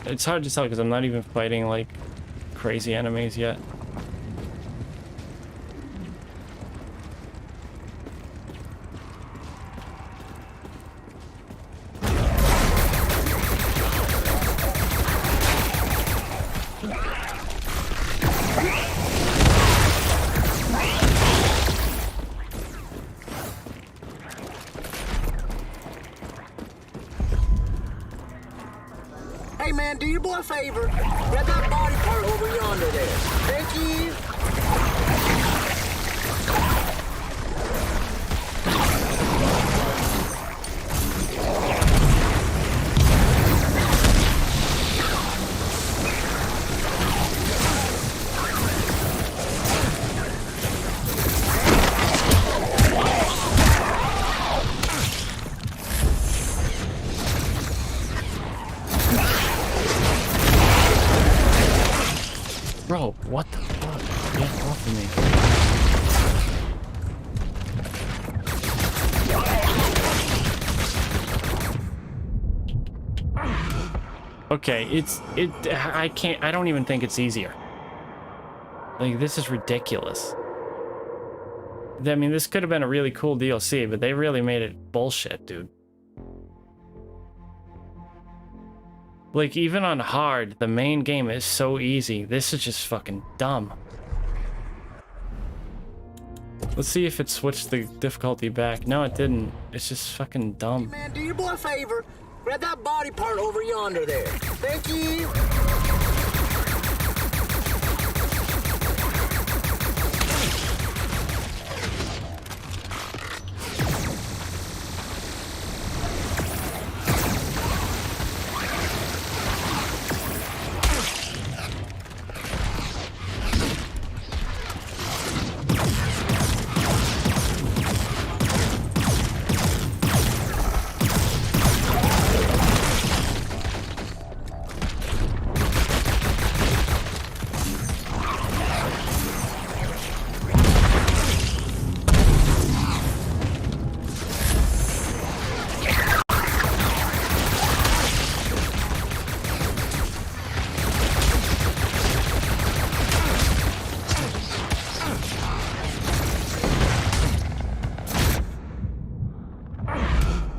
it's hard to tell because I'm not even fighting like crazy enemies yet. Hey man, do your boy a favor. Grab that body part over yonder there. Thank you. Bro, what the fuck? Get off of me. Okay, I don't even think it's easier. Like, this is ridiculous. I mean, this could have been a really cool DLC, but they really made it bullshit, dude. Like, even on hard, the main game is so easy. This is just fucking dumb. Let's see if it switched the difficulty back. No, it didn't. It's just fucking dumb. Man, do your boy a favor. Grab that body part over yonder there. Thank you.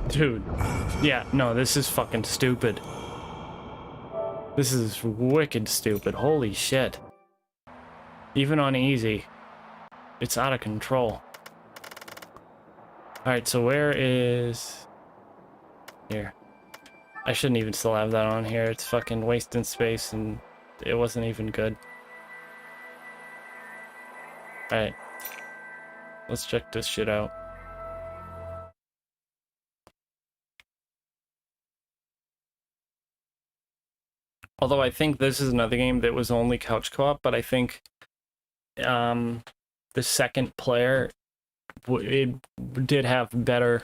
Dude, yeah, no, this is fucking stupid. This is wicked stupid. Holy shit. Even on easy, it's out of control. Alright, so where is... Here. I shouldn't even still have that on here. It's fucking wasting space and it wasn't even good. Alright. Let's check this shit out. Although I think this is another game that was only couch co-op, but I think the second player it did have better,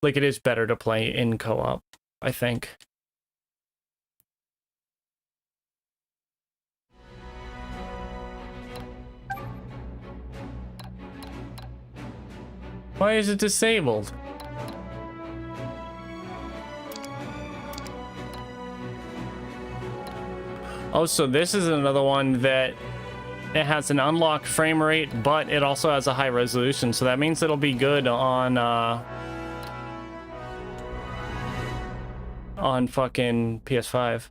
like it is better to play in co-op, I think. Why is it disabled? Oh, so this is another one that it has an unlocked frame rate, but it also has a high resolution. So that means it'll be good on fucking PS5.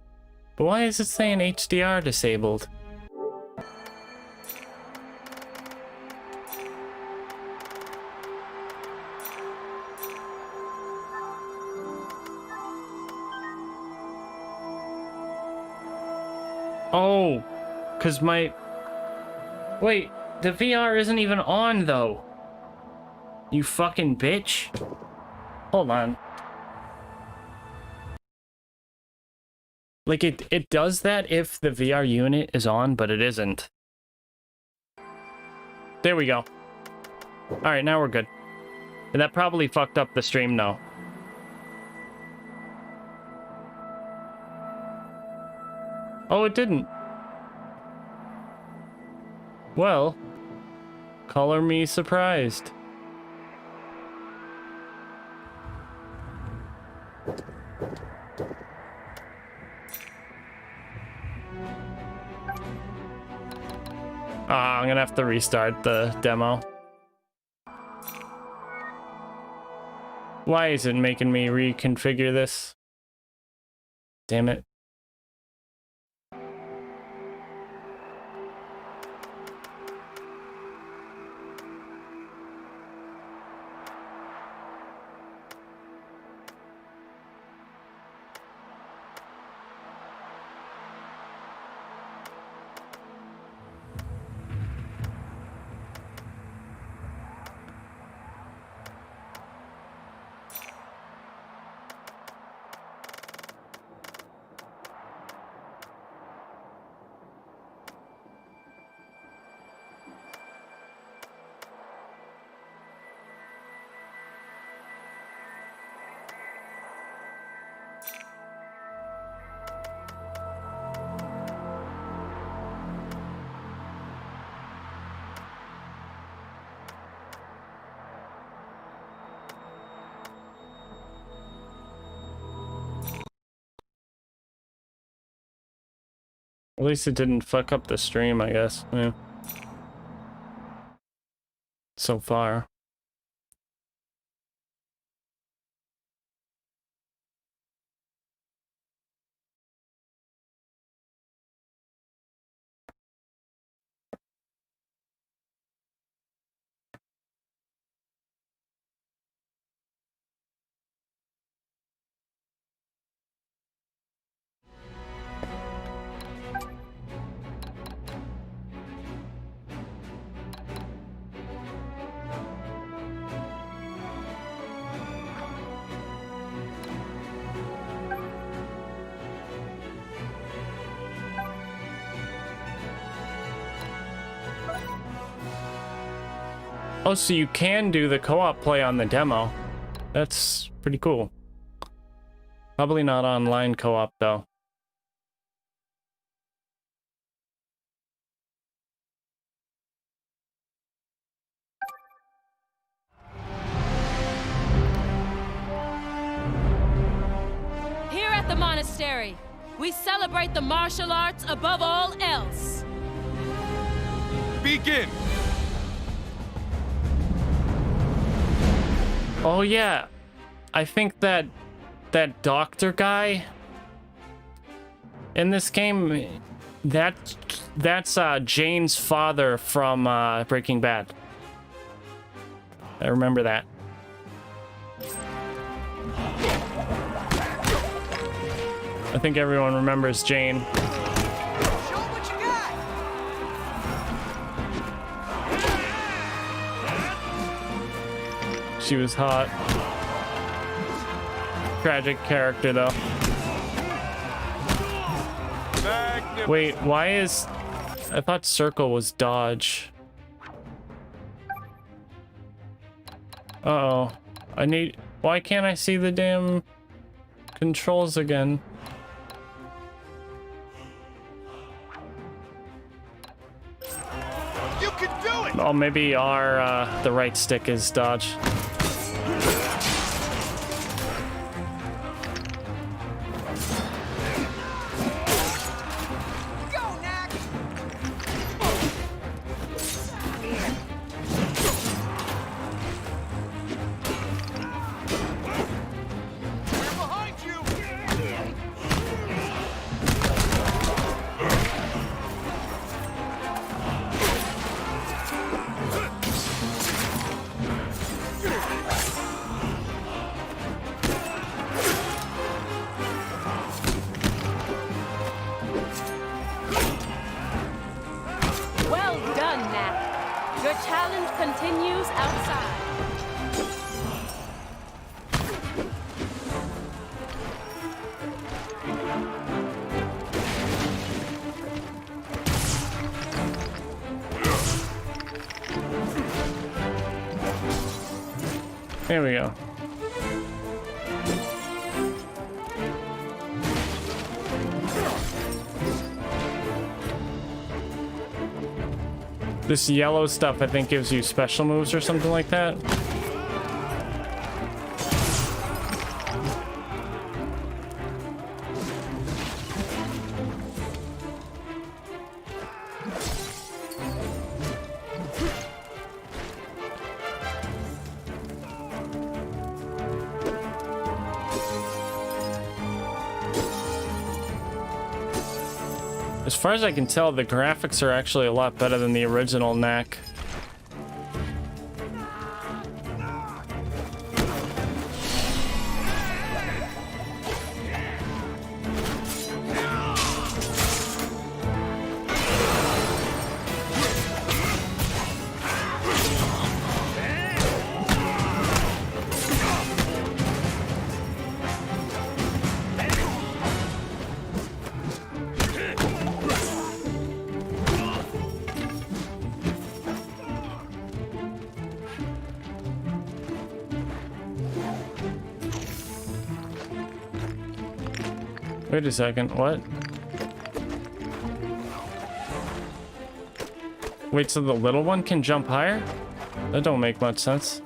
But why is it saying HDR disabled? Oh, because my... Wait, the VR isn't even on, though. You fucking bitch. Hold on. Like, it does that if the VR unit is on, but it isn't. There we go. Alright, now we're good. And that probably fucked up the stream, though. Oh, it didn't. Well, color me surprised. I'm gonna have to restart the demo. Why is it making me reconfigure this? Damn it. At least it didn't fuck up the stream, I guess. Yeah. So far. Oh, so you can do the co-op play on the demo. That's pretty cool. Probably not online co-op, though. Here at the monastery, we celebrate the martial arts above all else. Begin! Oh yeah, I think that doctor guy in this game, that's Jane's father from Breaking Bad. I remember that. I think everyone remembers Jane. She was hot. Tragic character, though. Wait, why is... I thought circle was dodge. Uh-oh. I need... Why can't I see the damn controls again? You can do it! Oh, maybe our, the right stick is dodge. Well done, Knack. Your challenge continues outside. There we go. This yellow stuff, I think, gives you special moves or something like that. As far as I can tell, the graphics are actually a lot better than the original Knack. Wait a second, what? Wait, so the little one can jump higher? That don't make much sense.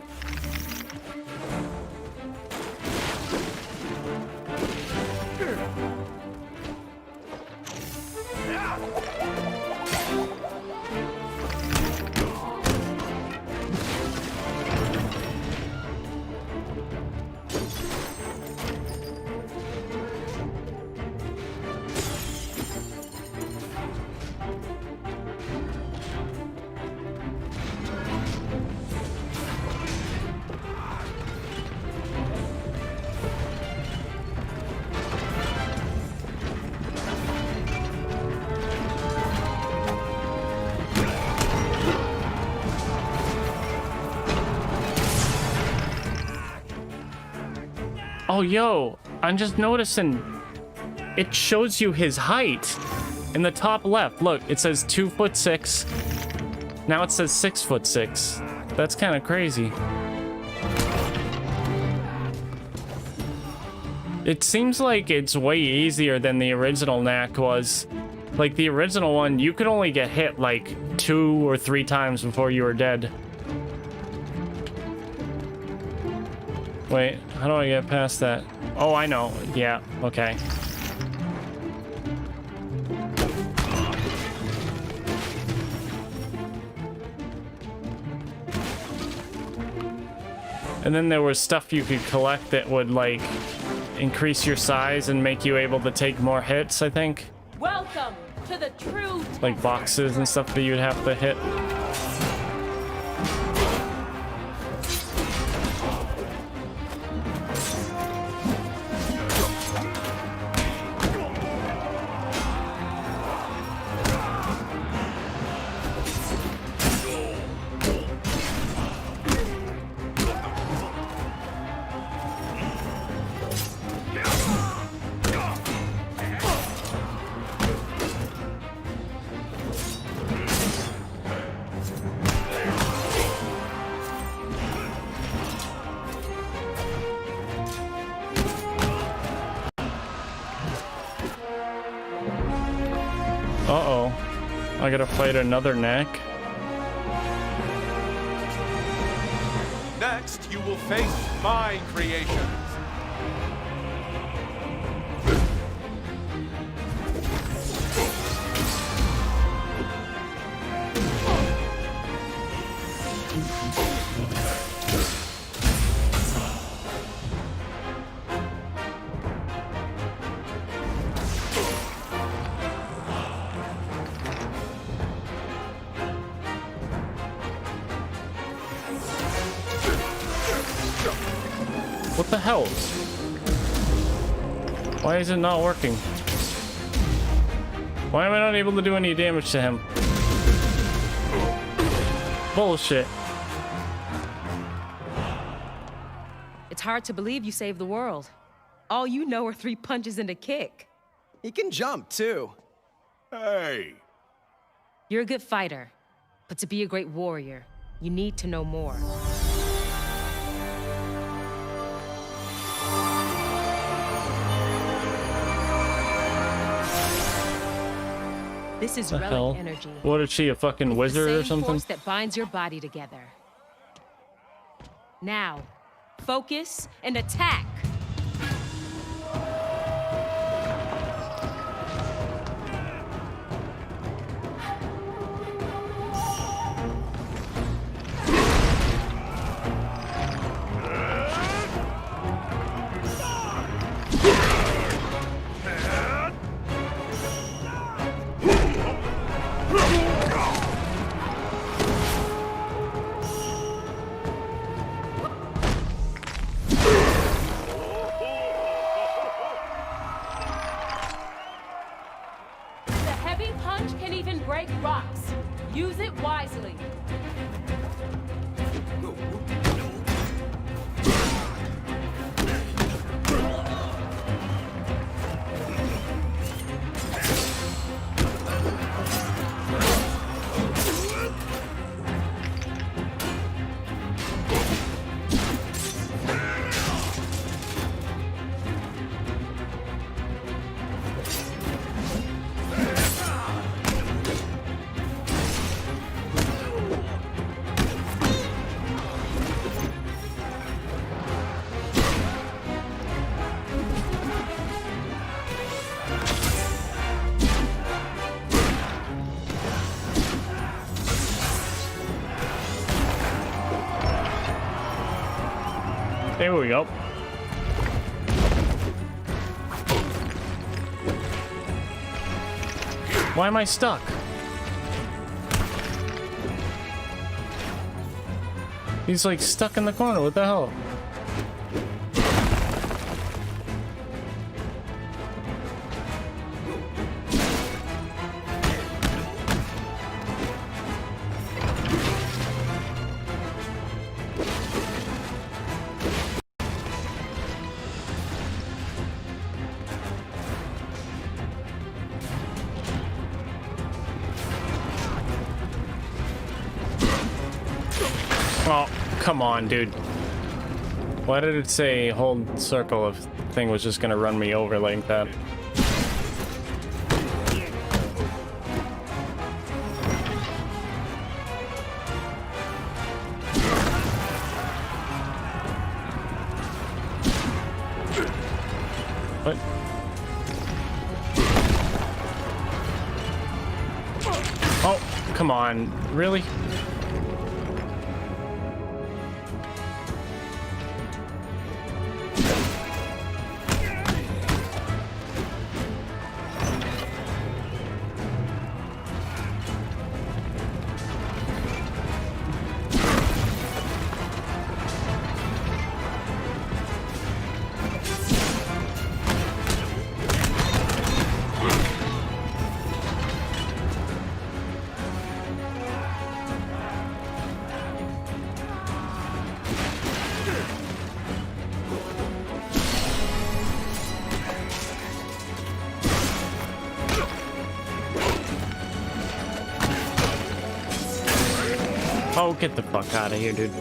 Oh, yo, I'm just noticing it shows you his height in the top left. Look, it says 2'6". Now it says 6'6". That's kind of crazy. It seems like it's way easier than the original Knack was. Like the original one, you could only get hit like 2 or 3 times before you were dead. Wait, how do I get past that? Oh, I know. Yeah, okay. And then there was stuff you could collect that would, like, increase your size and make you able to take more hits, I think. Welcome to the true Like boxes and stuff that you'd have to hit. I gotta fight another neck. Next, you will face my creations. What the hell? Why is it not working? Why am I not able to do any damage to him? Bullshit. It's hard to believe you saved the world. All you know are 3 punches and a kick. He can jump, too. Hey! You're a good fighter, but to be a great warrior, you need to know more. This is The relic hell? energy. What is she, a fucking It's wizard the or same something? force that binds your body together. Now, focus and attack. The heavy punch can even break rocks. Use it wisely. There we go. Why am I stuck? He's like stuck in the corner. What the hell? Oh, come on, dude. Why did it say hold circle if the thing was just gonna run me over like that? What? Oh, come on. Really? Oh, get the fuck out of here, dude.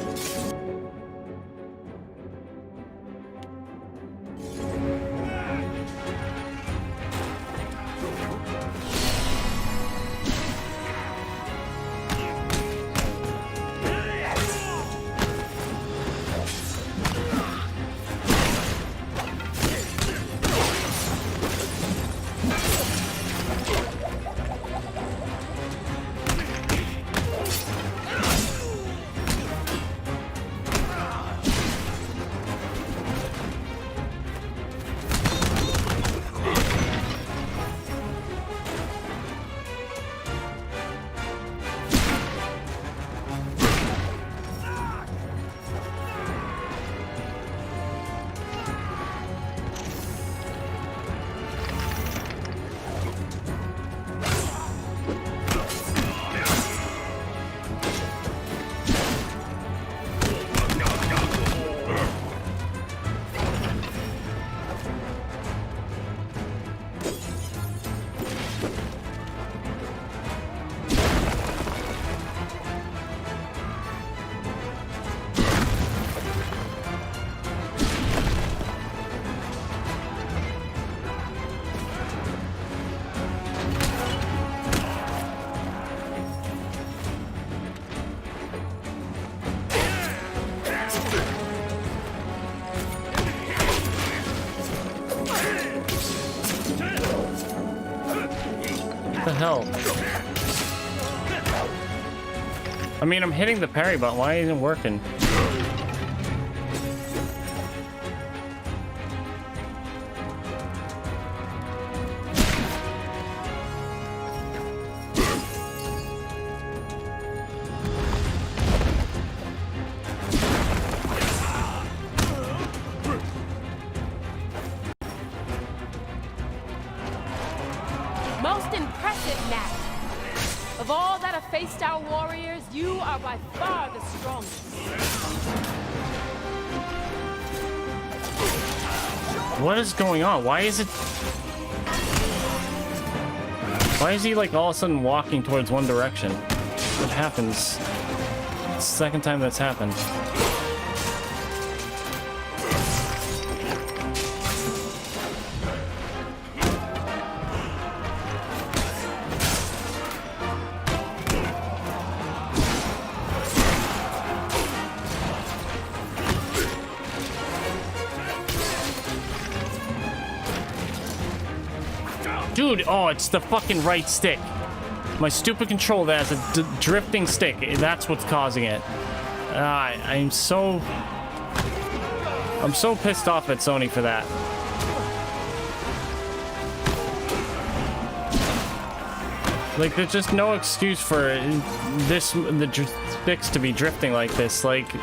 What the hell? I mean, I'm hitting the parry button. Why isn't it working? Most impressive, Nat. Of all that have faced our warriors, you are by far the strongest. What is going on? Why is it... Why is he like all of a sudden walking towards one direction? What happens? It's the second time that's happened. Dude, oh, it's the fucking right stick. My stupid control that has a drifting stick. That's what's causing it. I'm so pissed off at Sony for that. Like, there's just no excuse for the sticks to be drifting like this. Like,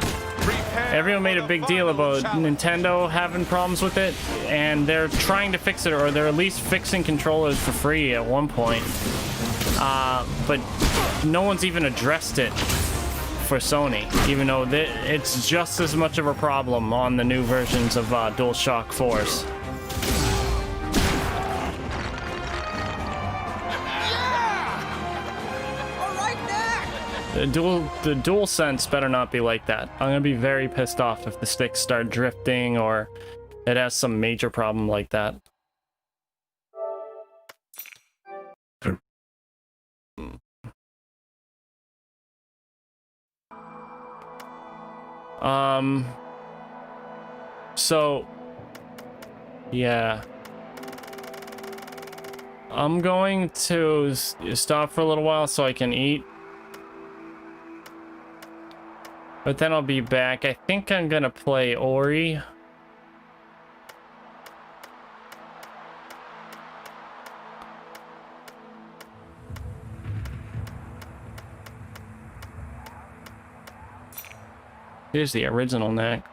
everyone made a big deal about Nintendo having problems with it, and they're trying to fix it, or they're at least fixing controllers for free at one point. But no one's even addressed it for Sony, even though it's just as much of a problem on the new versions of DualShock 4s. The DualSense better not be like that. I'm gonna be very pissed off if the sticks start drifting or it has some major problem like that. So yeah, I'm going to stop for a little while so I can eat. But then I'll be back. I think I'm gonna play Ori. Here's the original neck.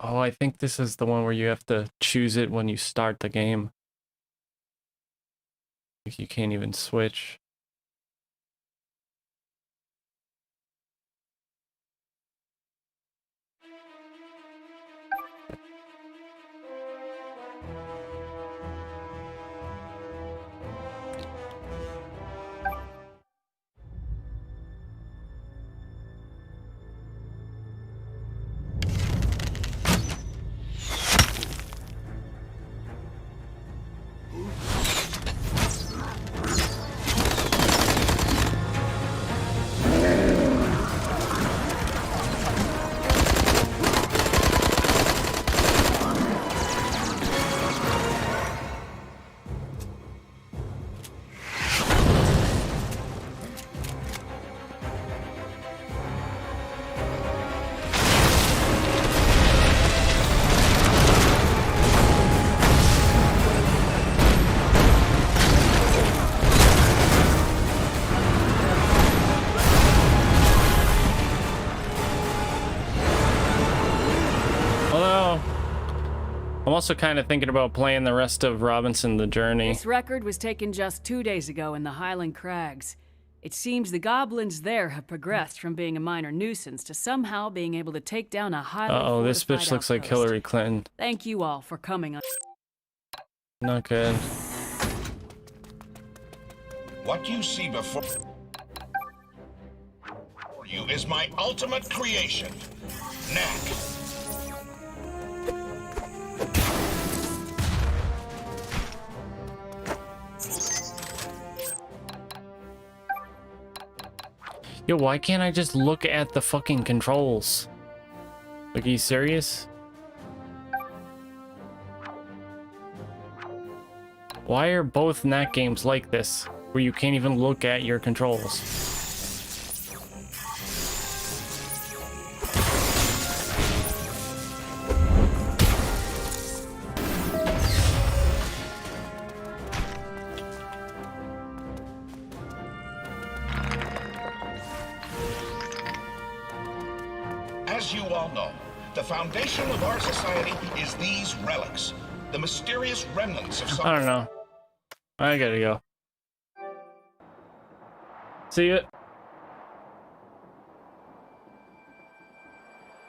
Oh, I think this is the one where you have to choose it when you start the game. You can't even switch. I'm also kind of thinking about playing the rest of Robinson the Journey. This record was taken just 2 days ago in the Highland Crags. It seems the goblins there have progressed from being a minor nuisance to somehow being able to take down a highly Uh-oh, this bitch looks like Hillary Clinton. Thank you all for coming on. Not good. What you see before you is my ultimate creation, Knack. Yo, why can't I just look at the fucking controls? Like, are you serious? Why are both Knack games like this, where you can't even look at your controls? As you all know, the foundation of our society is these relics, the mysterious remnants of some... I don't know. I gotta go. See ya.